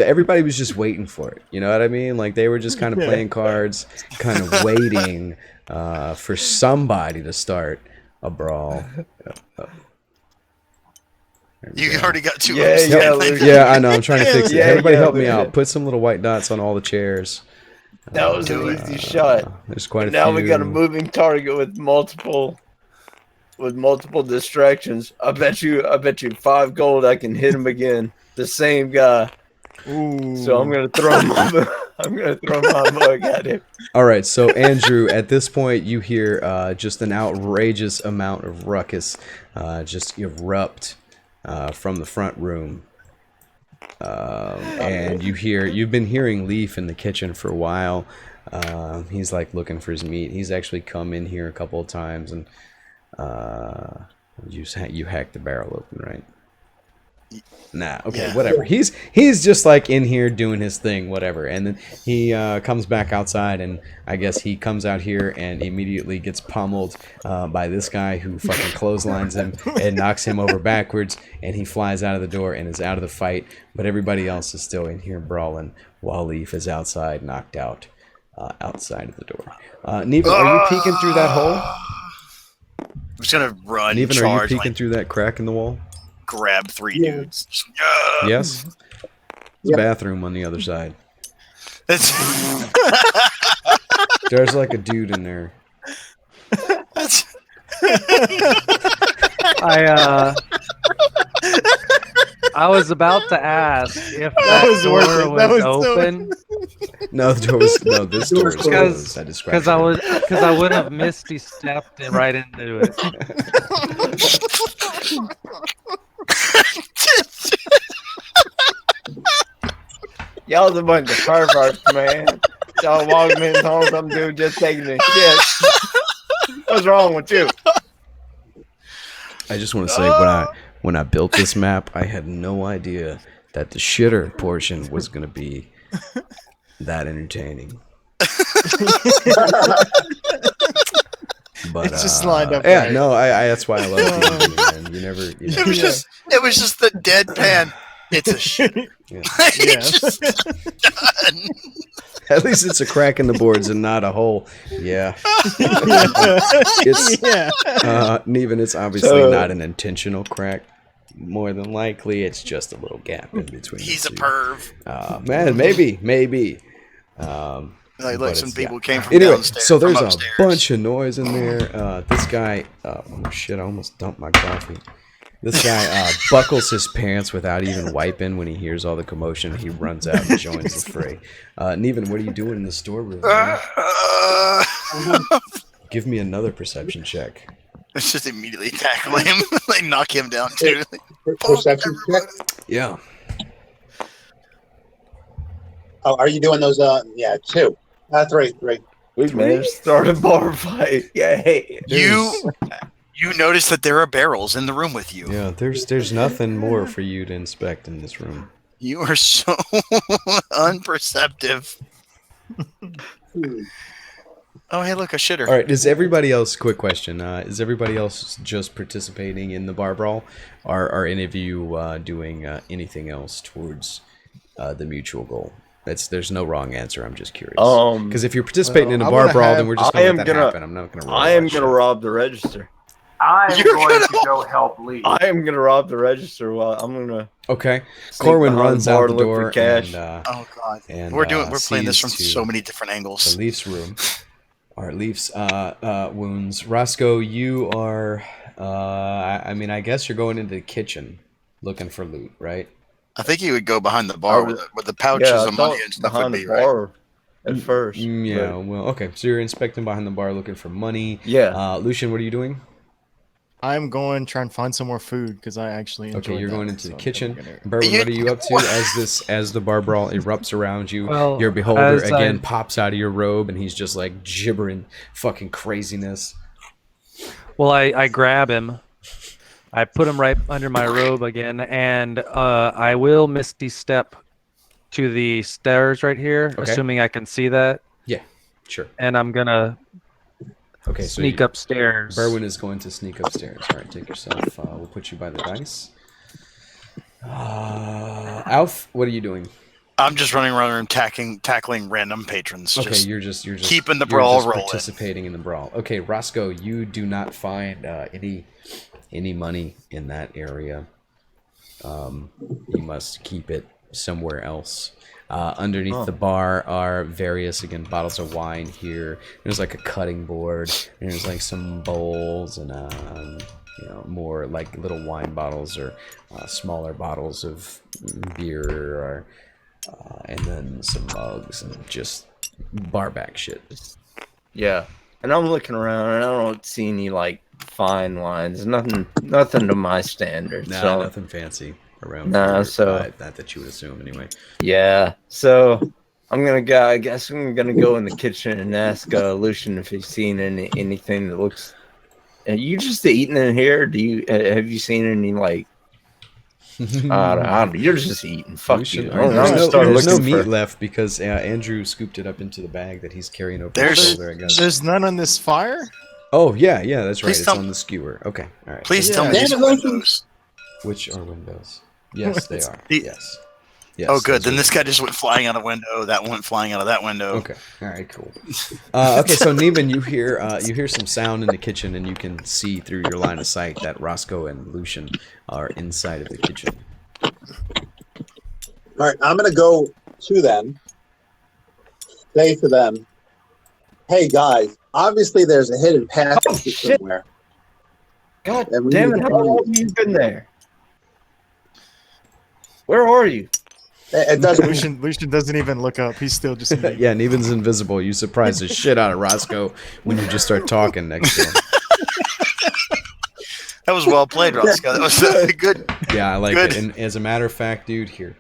everybody was just waiting for it. You know what I mean? Like they were just kind of playing cards, kind of waiting for somebody to start a brawl. There we You go. already got 2 Yeah, ups. yeah, Lucian. Yeah, I know. I'm trying to fix it. Yeah, Everybody yeah, help me Lucian. out. Put some little white dots on all the chairs. That was an easy shot. There's quite a Now few. we got a moving target with multiple distractions. I bet you 5 gold I can hit him again. The same guy. Ooh. So I'm gonna throw my mug at him. All right, so Andrew, at this point, you hear just an outrageous amount of ruckus just erupt from the front room, and you've been hearing Leif in the kitchen for a while. He's like looking for his meat. He's actually come in here a couple of times, and you hacked the barrel open, right? Nah, okay, Yeah. whatever. He's just like in here doing his thing, whatever. And then he comes back outside, and I guess he comes out here and immediately gets pummeled by this guy who fucking clotheslines him and knocks him over backwards, and he flies out of the door and is out of the fight. But everybody else is still in here brawling while Leif is outside, knocked out outside of the door. Neva, are you peeking through that hole? I'm just gonna run, Neva, are you charge, peeking like, through that crack in the wall? grab 3 Yeah. dudes. Yeah. Yes. There's Yep. a bathroom on the other side. That's, There's like a dude in there. that's I was about to ask if That that was door worth it. That was was so- open No, the door was no. This door is Because- closed. I described because I would have misty stepped right into it. Y'all's a bunch of perverts, man. Y'all walking in home, some dude just taking a shit. What's wrong with you? I just want to say when I built this map, I had no idea that the shitter portion was going to be that entertaining. But It's just lined up yeah, right. no, I that's why I love TV, man. You never. It was just the deadpan. It's a shit. Yeah. It's just done. At least it's a crack in the boards and not a hole. Yeah. It's Neven, it's obviously not an intentional crack. More than likely, it's just a little gap in between. He's the a two. perv. Man, maybe. Like some people came from anyway, downstairs. so there's from a upstairs. bunch of noise in there. This guy, oh shit! I almost dumped my coffee. This guy buckles his pants without even wiping when he hears all the commotion. He runs out and joins the fray. Neven, what are you doing in the storeroom? Give me another perception check. Let's just immediately tackle him. Like knock him down too. Perception check. Yeah. Oh, are you doing those? Yeah, 2. 3. We managed to start a bar fight. Yay! You notice that there are barrels in the room with you. Yeah, there's nothing more for you to inspect in this room. You are so unperceptive. Oh, hey, look, a shitter. All right, is everybody else? Quick question: is everybody else just participating in the bar brawl, or are any of you doing anything else towards the mutual goal? There's no wrong answer. I'm just curious. Because if you're participating in a bar brawl, then we're just going to let that happen. I'm not going to. I am going to rob the register. I'm going to go help Leif. I am going to rob the register while I'm going to. Okay. Corwin runs out the door. Cash. Oh God. And we're playing this from sees so many different angles. The Leaf's room. Or Leaf's wounds. Roscoe, you are. I mean, I guess you're going into the kitchen looking for loot, right? I think he would go behind the bar with the pouches of money and stuff would be right. At first. Yeah, well, okay. So you're inspecting behind the bar looking for money. Yeah. Lucian, what are you doing? I'm going to try and find some more food because I actually enjoy Okay, you're that, going into so the I'm kitchen. gonna- Berwin, what are you up to as the bar brawl erupts around you? Well, Your beholder as again pops out of your robe and he's just like gibbering fucking craziness. Well, I grab him. I put him right under my robe again, and I will misty step to the stairs right here, Okay. assuming I can see that. Yeah, sure. And I'm gonna Okay, sneak upstairs. Berwin is going to sneak upstairs. All right, take yourself. We'll put you by the dice. Alf, what are you doing? I'm just running around the room tackling random patrons. Okay, Just you're just keeping the brawl rolling. participating in the brawl. Okay, Roscoe, you do not find any money in that area. You must keep it somewhere else. Underneath the bar are various, again, bottles of wine here. There's like a cutting board. And there's like some bowls and more like little wine bottles or smaller bottles of beer, or and then some mugs and just bar back shit. Yeah. And I'm looking around and I don't see any like fine wines. Nothing to my standards. Nah, so, nothing fancy around. Nah, here. so- Not that you would assume anyway. yeah. So I'm gonna go. I guess I'm gonna go in the kitchen and ask Lucian if he's seen anything that looks. Are you just eating in here? Have you seen any like? I don't know. You're just eating. Fuck you. There's no meat left because Andrew scooped it up into the bag that he's carrying over his shoulder, I guess. There's none on this fire? Oh, yeah, that's right. Please It's tell- on the skewer. Okay, all right. Please tell me Damn these it, are Loki. windows. Which are windows? Yes, they are. The- Yes. Yes. Oh, good. those Then are- this guy just went flying out a window. That went flying out of that window. Okay. All right. Cool. Okay. So Neiman, you hear some sound in the kitchen, and you can see through your line of sight that Roscoe and Lucian are inside of the kitchen. All right, I'm going to go to them, say to them, hey, guys, obviously there's a hidden passage shit. somewhere. God And we damn need it! to How find long have you been there? Where are you? It doesn't. Lucian doesn't even look up. He's still just. Yeah, Neven's invisible. You surprise the shit out of Roscoe when you just start talking next to him. That was well played, Roscoe. That was good. Yeah, I like Good. it. And as a matter of fact, dude, here,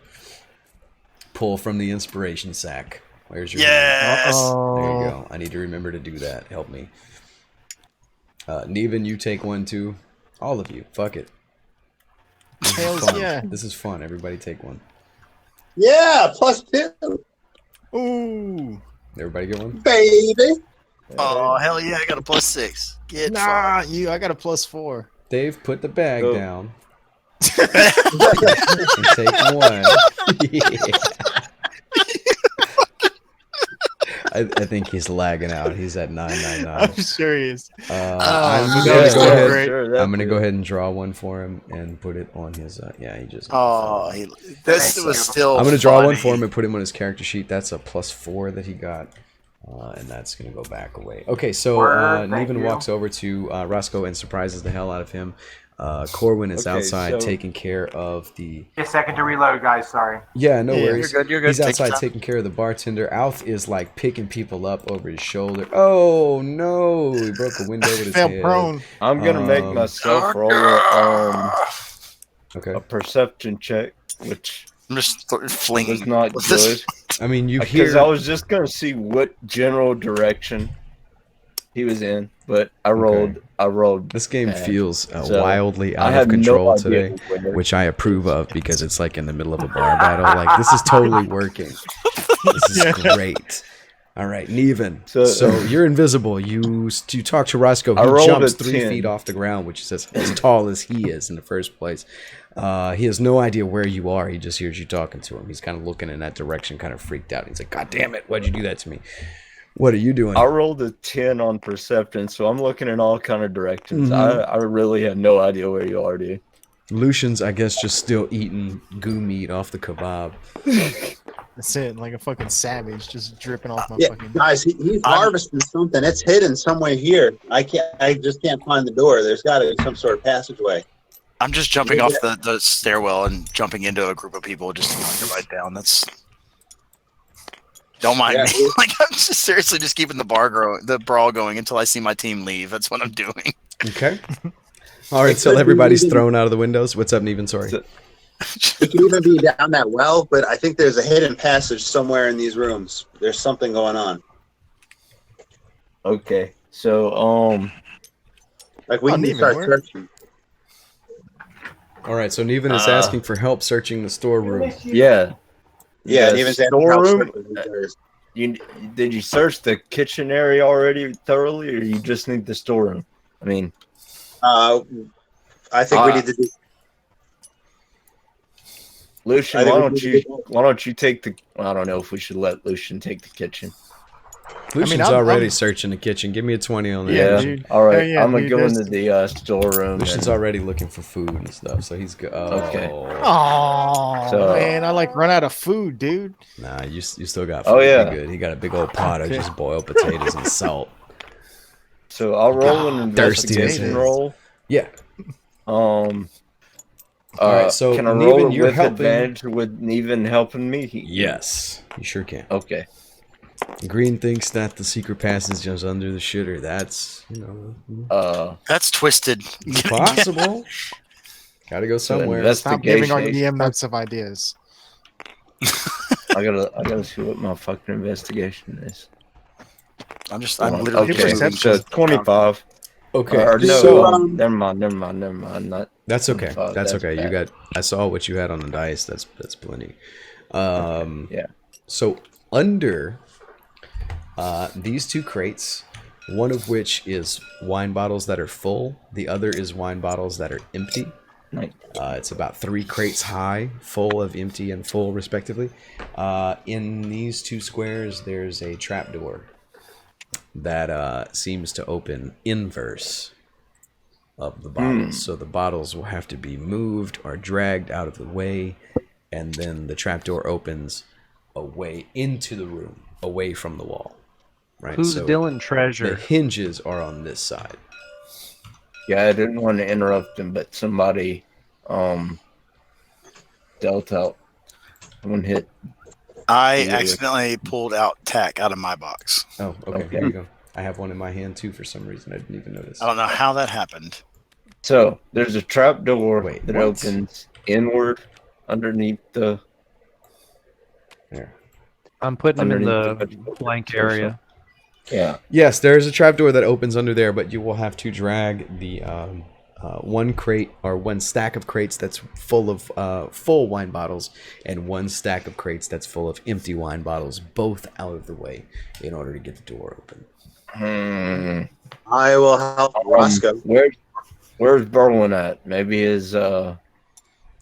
pull from the inspiration sack. Where's your? Yes. There Oh. you go. I need to remember to do that. Help me. Neven, you take one too. All of you. Fuck it. This is Hells fun. yeah. This is fun. Everybody take one. Yeah, +2, Ooh. Everybody get one? baby. Oh hell yeah! I got a +6. Get Nah, I got a +4. Dave, put the bag Go. down and take one. Yeah. I think he's lagging out. He's at 999. I'm sure he is. I'm that gonna was go so ahead. great. Sure, I'm gonna go ahead and draw one for him and put it on his. Yeah, he just. Oh, this Thank was you. still. I'm gonna draw one funny. for him and put him on his character sheet. That's a +4 that he got, and that's gonna go back away. Okay, so Word, thank Neven you. walks over to Roscoe and surprises the hell out of him. Corwin is Okay, outside so- taking care of the. A second to reload, guys. Sorry. Yeah, no Yeah, worries. You're good. You're good. He's Take your outside time. taking care of the bartender. Alf is like picking people up over his shoulder. Oh no! He broke a window with his Fell head. prone. I'm gonna make myself roll Okay. a perception check, which I'm just flinging. was not What's this? good I mean, you because hear. I was just gonna see what general direction he was in, but I rolled. This game bad. feels So, wildly I out have of control no idea today, whether- which I approve of because it's like in the middle of a bar battle. Like this is totally working. This is great. All right, Neven. So you're invisible. You talk to Roscoe. I He rolled jumps a 3 10. feet off the ground, which is as tall as he is in the first place. He has no idea where you are. He just hears you talking to him. He's kind of looking in that direction, kind of freaked out. He's like, "God damn it! Why'd you do that to me? What are you doing?" I rolled a 10 on perception, so I'm looking in all kind of directions. Mhm. I really have no idea where you are, dude. Lucian's, I guess, just still eating goo meat off the kebab. That's it, like a fucking savage, just dripping off my Yeah, fucking. guys, he's harvesting something. It's hidden somewhere here. I just can't find the door. There's got to be some sort of passageway. I'm just jumping off the stairwell and jumping into a group of people just to knock it right down. That's. Don't mind Yeah, me. dude. Like I'm just seriously just keeping the brawl going until I see my team leave. That's what I'm doing. Okay. All right, so everybody's thrown out of the windows. What's up, Neven? Sorry. It could even be down that well, but I think there's a hidden passage somewhere in these rooms. There's something going on. Okay, so Like we Oh, need to Neiman, start where- searching. All right, so Neven is asking for help searching the storeroom. yeah, Yeah, The and even storeroom. Did you search the kitchen area already thoroughly, or you just need the storeroom? I mean, I think we need to do. Lucian, I think why we don't need to you do- why don't you take the? I don't know if we should let Lucian take the kitchen. Lucian's I'm- already I'm- searching the kitchen. Give me a 20 on that. Yeah, Yeah, dude. all right. Yeah, I'm gonna dude, go there's- into the storeroom. Lucian's and- already looking for food and stuff, so he's good. Oh, Okay. Oh So- man, I like run out of food, dude. nah, you still got food. Oh, yeah. You're good. He got a big old pot of just boiled potatoes and salt. So I'll roll an Thirsty as investigation hell. roll. Yeah. All right, so can I Neven, roll it you're with helping- advantage with Neven helping me? Yes, you sure can. Okay. Green thinks that the secret passage is under the shitter. That's, That's twisted. possible. Gotta go somewhere. Stop giving our investigation. DM lots of ideas. I gotta see what my fucking investigation is. I'm literally Okay, just so 25. Okay, Or no, so never mind. Not that's okay. 25, That's okay. You bad. got. I saw what you had on the dice. That's plenty. Yeah. So under these two crates, one of which is wine bottles that are full, the other is wine bottles that are empty. Nice. It's about 3 crates high, full of empty and full, respectively. In these 2 squares, there's a trapdoor that seems to open inverse of the bottles. So the bottles will have to be moved or dragged out of the way, and then the trapdoor opens away into the room, away from the wall. Right. Who's so Dylan the Treasure? hinges are on this side. Yeah, I didn't want to interrupt him, but somebody dealt out. Someone hit. I Yeah. accidentally pulled out tack out of my box. Oh, okay. Okay. Here you go. I have one in my hand too for some reason. I didn't even notice. I don't know how that happened. So there's a trap door Wait, that what? opens inward underneath the. There. I'm putting him in the underneath the blank area. Yeah. Yes, there is a trapdoor that opens under there, but you will have to drag the one crate or one stack of crates that's full of full wine bottles, and one stack of crates that's full of empty wine bottles, both out of the way in order to get the door open. I will help Roscoe. Where's Berlin at? Maybe his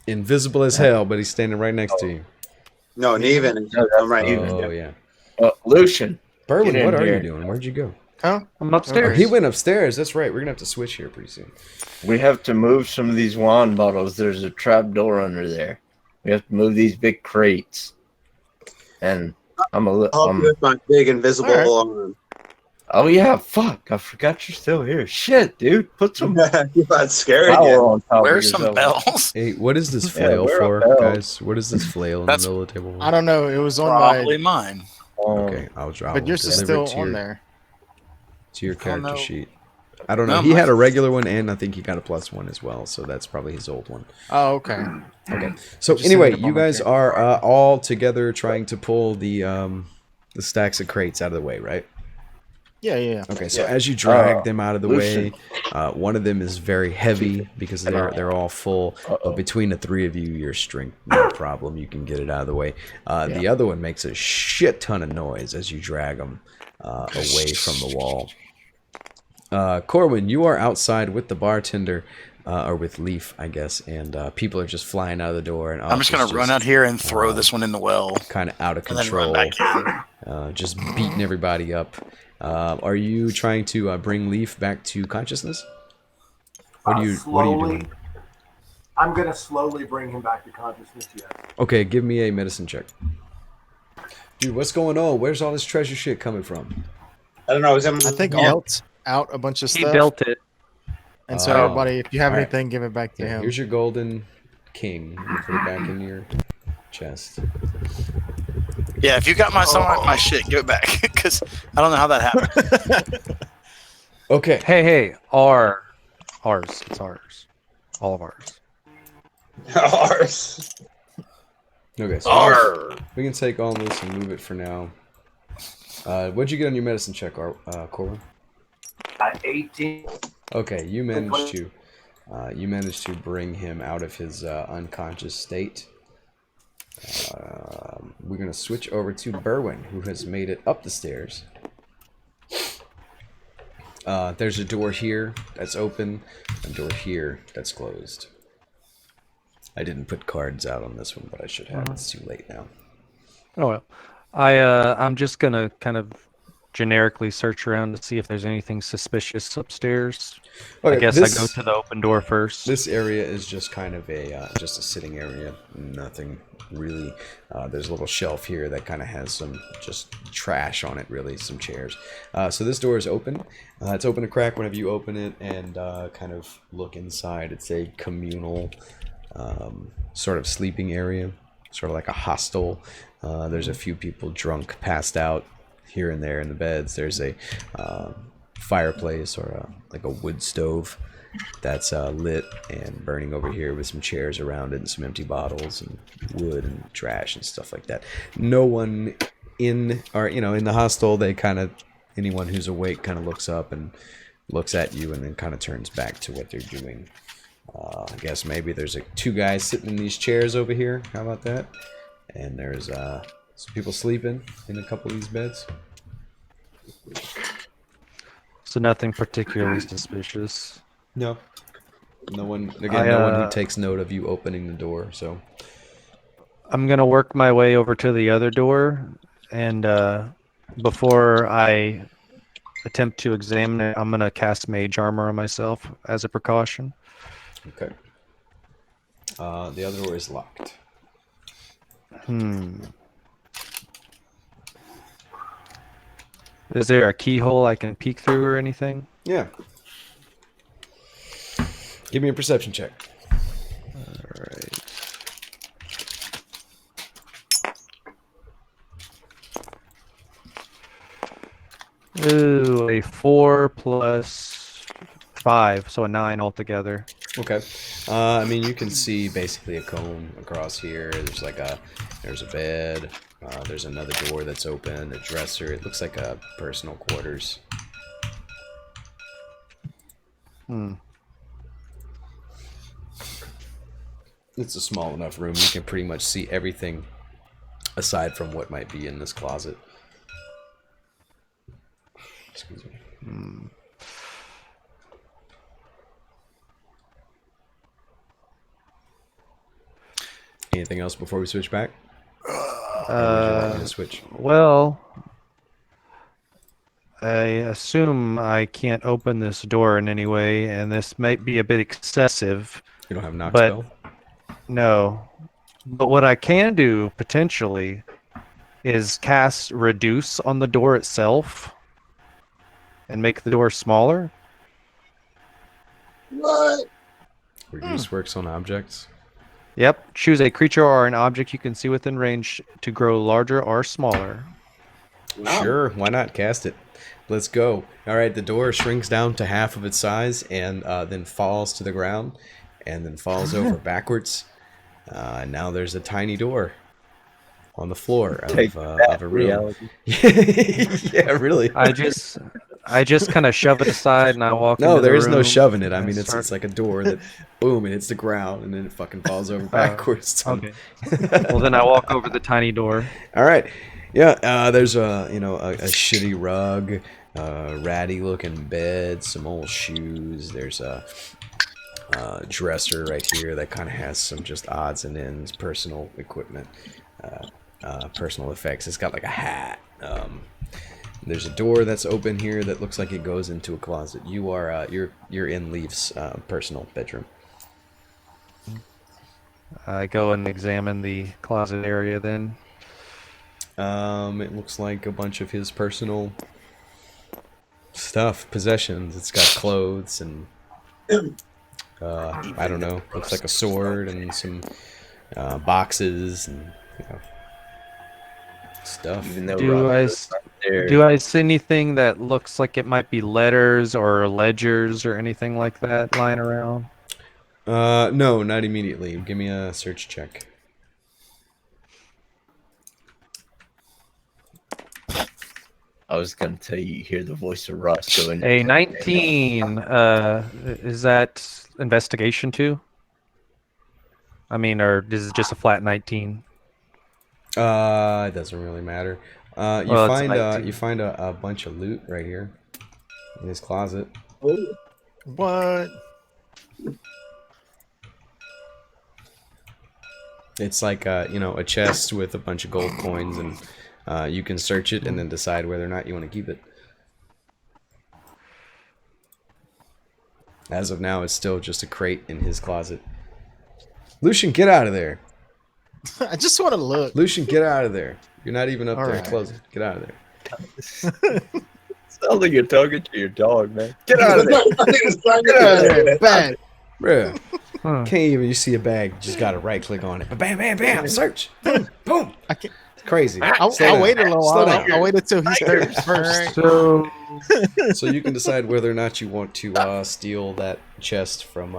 Invisible as hell, but he's standing right next to you. No, Neven. I'm right here. Oh yeah. Lucian. Berwin, Get in what are you here. doing? Where'd you go? Huh? I'm Oh, upstairs. he went upstairs. That's right. We're gonna have to switch here pretty soon. We have to move some of these wine bottles. There's a trap door under there. We have to move these big crates. And I'm I'll help you with my big invisible All right. arm. oh yeah, fuck! I forgot you're still here. Shit, dude, put some You got scared power again. on top. Where's of some yourself. bells? Hey, what is this Yeah, flail we're for, up, guys? What is this flail in That's- the middle of the table? I don't know. It was on Probably my, mine. Okay, I'll drop. but yours is still on there. To your character no. sheet. I don't know. No, He had mine- a regular one, and I think he got a +1 as well. So that's probably his old one. Oh, okay. Okay. So Just anyway, send it up you on my guys character. are all together trying to pull the stacks of crates out of the way, right? Yeah. Okay. So Yeah. as you drag them out of the Lucian. way, one of them is very heavy because they're all full. But between the three of you, your strength, no problem. You can get it out of the way. The other one makes a shit ton of noise as you drag them away from the wall. Corwin, you are outside with the bartender, or with Leif, I guess, and people are just flying out of the door. And I'm just gonna run out here and throw this one in the well, kind of out of and then run control, back in. just beating everybody up. Are you trying to bring Leif back to consciousness? What are you doing? I'm gonna slowly bring him back to consciousness. Yes. Okay, give me a medicine check. Dude, what's going on? Where's all this treasure shit coming from? I don't know. Is I think Yeah. Alt out a bunch of He stuff. built it. And so Oh. everybody, if you have All right. anything, give it back to Yeah, him. here's your golden king. You put it back in your chest. Yeah, if you got my shit, give it back, because I don't know how that happened. Okay. Hey, ours. It's ours. All of ours. ours? Okay, so Arr. we can take all this and move it for now. What'd you get on your medicine check, Corwin? 18. Okay, you managed to bring him out of his unconscious state. We're gonna switch over to Berwin, who has made it up the stairs. There's a door here that's open, a door here that's closed. I didn't put cards out on this one, but I should have. It's too late now. Oh well. I'm just gonna kind of generically search around to see if there's anything suspicious upstairs. I Okay, guess I go to the open door first. This area is just kind of just a sitting area. Nothing really. There's a little shelf here that kind of has some just trash on it, really, some chairs. So this door is open. It's open a crack whenever you open it and kind of look inside. It's a communal sort of sleeping area, sort of like a hostel. There's a few people drunk, passed out here and there in the beds. There's a fireplace or like a wood stove that's lit and burning over here with some chairs around it and some empty bottles and wood and trash and stuff like that. No one in the hostel. They kind of, anyone who's awake kind of looks up and looks at you and then kind of turns back to what they're doing. I guess maybe there's two guys sitting in these chairs over here. How about that? And there's some people sleeping in a couple of these beds. So nothing particularly suspicious. No. No one. Again, no one who takes note of you opening the door. So I'm gonna work my way over to the other door, and before I attempt to examine it, I'm gonna cast Mage Armor on myself as a precaution. okay. The other door is locked. Is there a keyhole I can peek through or anything? Yeah. Give me a perception check. All right. Ooh, a 4 plus 5, so a 9 altogether. Okay. I mean, you can see basically a cone across here. There's a bed. There's another door that's open. A dresser. It looks like a personal quarters. It's a small enough room. You can pretty much see everything aside from what might be in this closet. Excuse me. Anything else before we switch back? Or would you like me to switch? Well, I assume I can't open this door in any way, and this might be a bit excessive. You don't have knock But- spell? No. But what I can do, potentially, is cast Reduce on the door itself and make the door smaller. What? Reduce works on objects. Yep. Choose a creature or an object you can see within range to grow larger or smaller. Wow. Sure, why not? Cast it. Let's go. All right, the door shrinks down to half of its size and then falls to the ground and then falls over backwards. And now there's a tiny door on the floor Take of a room. Reality. Yeah, really. I just kind of shove it aside and I walk No, into there the is no room shoving it. I and mean, start- it's like a door that, boom, it hits the ground and then it fucking falls over backwards. Okay. Well, then I walk over the tiny door. All right. Yeah, there's a shitty rug, ratty looking bed, some old shoes. There's a dresser right here that kind of has some just odds and ends, personal equipment, personal effects. It's got like a hat. There's a door that's open here that looks like it goes into a closet. You are you're in Leif's personal bedroom. I go and examine the closet area then. It looks like a bunch of his personal stuff, possessions. It's got clothes and I don't know. Looks like a sword and some boxes and stuff. Even though Do I, Rocco's not there. do I see anything that looks like it might be letters or ledgers or anything like that lying around? No, not immediately. Give me a search check. I was gonna tell you, hear the voice of Roscoe. And A 19. Is that investigation too? I mean, or is it just a flat 19? It doesn't really matter. You Well, it's find 19. you find a bunch of loot right here in his closet. What? It's like a chest with a bunch of gold coins, and you can search it and then decide whether or not you want to keep it. As of now, it's still just a crate in his closet. Lucian, get out of there! I just want to look. Lucian, get out of there! You're not even up All there. right. Close it. Get out of there. sounds like you're talking to your dog, man. Get out of there! Get out of there. Bad. Bruh. Huh. Can't even you see a bag, you just gotta right click on it. But bam, bam, bam, search. Boom, boom. I can't. It's crazy. I'll Slow down. wait a little Slow while. down. I'll wait until he's hurt first. So, So you can decide whether or not you want to steal that chest from.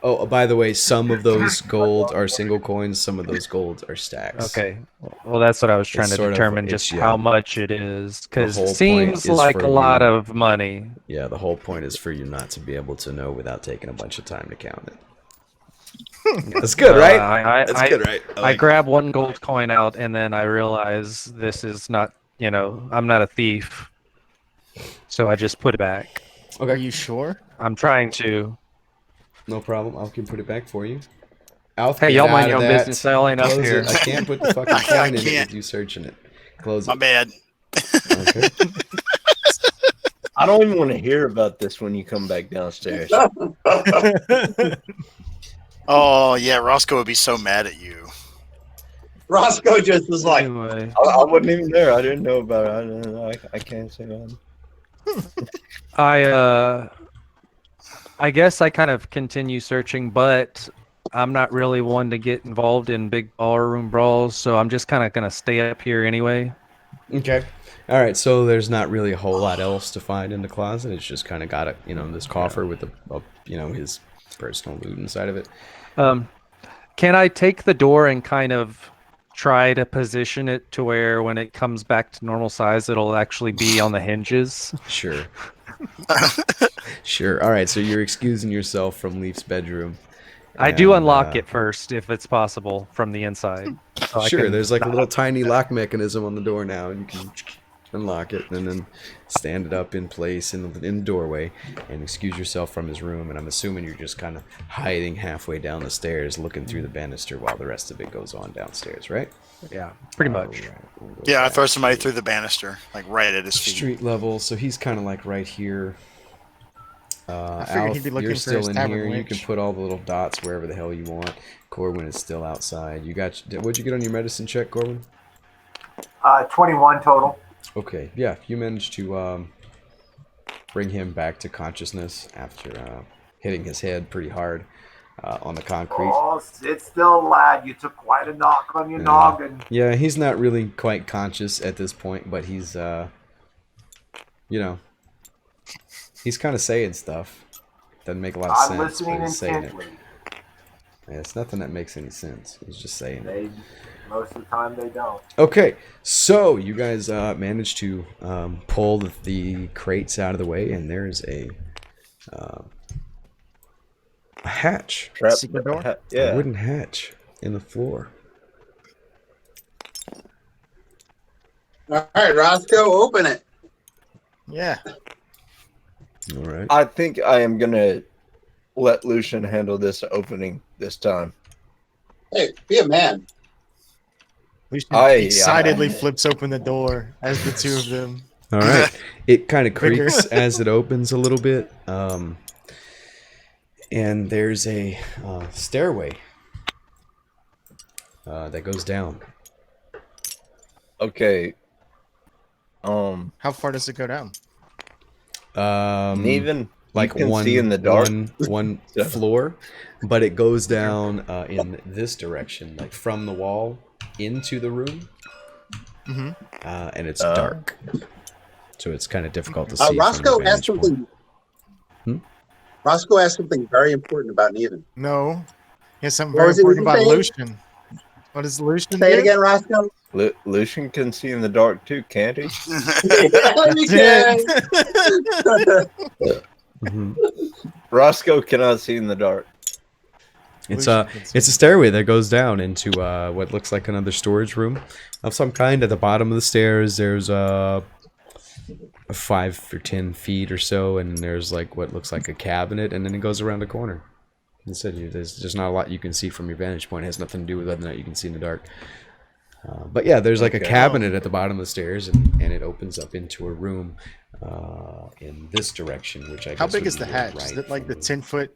Oh, by the way, some of those gold are single coins. Some of those golds are stacks. okay. Well, that's what I was trying It's to sort of- determine, it's- just yeah. how much it is, because The whole it seems point is like for a lot you. of money. Yeah, the whole point is for you not to be able to know without taking a bunch of time to count it. That's good, right? That's good, right? I grab one gold coin out, and then I realize this is not, I'm not a thief. So I just put it back. Are you sure? I'm trying to. No problem. I can put it back for you. Alf, Hey, get y'all out mind of your own that. business. I ain't up Close here. it. I can't put the fucking I coin in it can't. with you searching it. Close My it. bad. Okay. I don't even want to hear about this when you come back downstairs. Oh yeah, Roscoe would be so mad at you. Roscoe just was like, Anyway, I wasn't even there. I didn't know about it. I didn't know. I can't say that. I guess I kind of continue searching, but I'm not really one to get involved in big ballroom brawls, so I'm just kind of gonna stay up here anyway. Okay. All right. So there's not really a whole lot else to find in the closet. It's just kind of got this coffer with his personal loot inside of it. Can I take the door and kind of try to position it to where when it comes back to normal size, it'll actually be on the hinges? Sure. Sure. All right. So you're excusing yourself from Leif's bedroom, I do And, unlock it first if it's possible from the inside. So I Sure, can- there's like a little tiny lock mechanism on the door now, and you can unlock it and then stand it up in place in the doorway and excuse yourself from his room. And I'm assuming you're just kind of hiding halfway down the stairs, looking through the banister while the rest of it goes on downstairs, right? Yeah, pretty much. Alright, we'll go Yeah, I back throw somebody to through the banister, like right at his feet. street level. So he's kind of like right here. I figured he'd be Alf, looking you're for still his in tavern here. You witch. can put all the little dots wherever the hell you want. Corwin is still outside. You got? What'd you get on your medicine check, Corwin? 21 total. Okay, yeah, you managed to bring him back to consciousness after hitting his head pretty hard on the concrete. Oh, sit still, lad. You took quite a knock on your Yeah. noggin. Yeah, he's not really quite conscious at this point, but he's, you know, he's kind of saying stuff. Doesn't make a lot of I'm sense, listening but he's saying it. intently. Yeah, it's nothing that makes any sense. He's just saying it. They, most of the time, they don't. Okay, so you guys managed to pull the crates out of the way, and there's a hatch, Trap. Secret door? a Yeah. wooden hatch in the floor. All right, Roscoe, open it. Yeah. All right. I think I am gonna let Lucian handle this opening this time. Hey, be a man. Lucian I- excitedly flips open the door as the two of them. All right. It kind of Quicker. creaks as it opens a little bit, and there's a stairway that goes down. Okay. How far does it go down? Even Like you can one, see in the dark. one Yeah. floor, but it goes down in this direction, like from the wall into the room, Mm-hmm. and it's dark, so it's kind of difficult to see. from Roscoe your asked vantage point. something. Roscoe asked something very important about Neven. No. He has something What very was it important you about saying? Lucian. What does Lucian Say it do? again, Roscoe. Lucian can see in the dark too, can't he? Yeah, you can. Mhm. Roscoe cannot see in the dark. It's Lucian a can see. it's a stairway that goes down into what looks like another storage room of some kind. At the bottom of the stairs, there's a 5 or 10 feet or so, and there's like what looks like a cabinet, and then it goes around a corner. I said there's just not a lot you can see from your vantage point. It has nothing to do with whether or not you can see in the dark. But yeah, there's like a Okay. cabinet at the bottom of the stairs, and it opens up into a room in this direction, which I How guess big would is the be hatch? right Is it like the from 10-foot?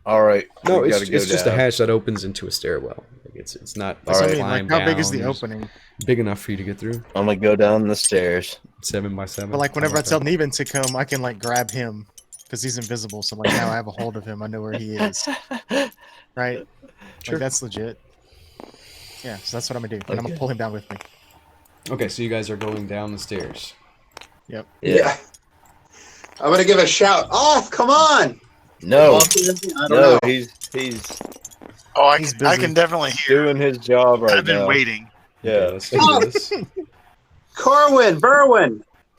All right. No, we it's gotta go just a down. hatch that opens into a stairwell. Like it's not All I right. mean, climb like, how big is down. the It's opening? big enough for you to get through. I'm gonna go down the stairs. 7 by 7. But like, whenever I like tell that. Neven to come, I can like grab him because he's invisible. So like now I have a hold of him. I know where he is. Right? Sure. Like, that's legit. Yeah, so that's what I'm gonna do. And I'm gonna Okay. pull him down with me. Okay, so you guys are going down the stairs. Yep. Yeah. I'm gonna give a shout. Oh, come on! No, I don't no, know. he's Oh, I He's I busy. can definitely hear. doing his job right I've been now. waiting. Okay, Yeah. let's do Oh. this. Corwin, Berwin,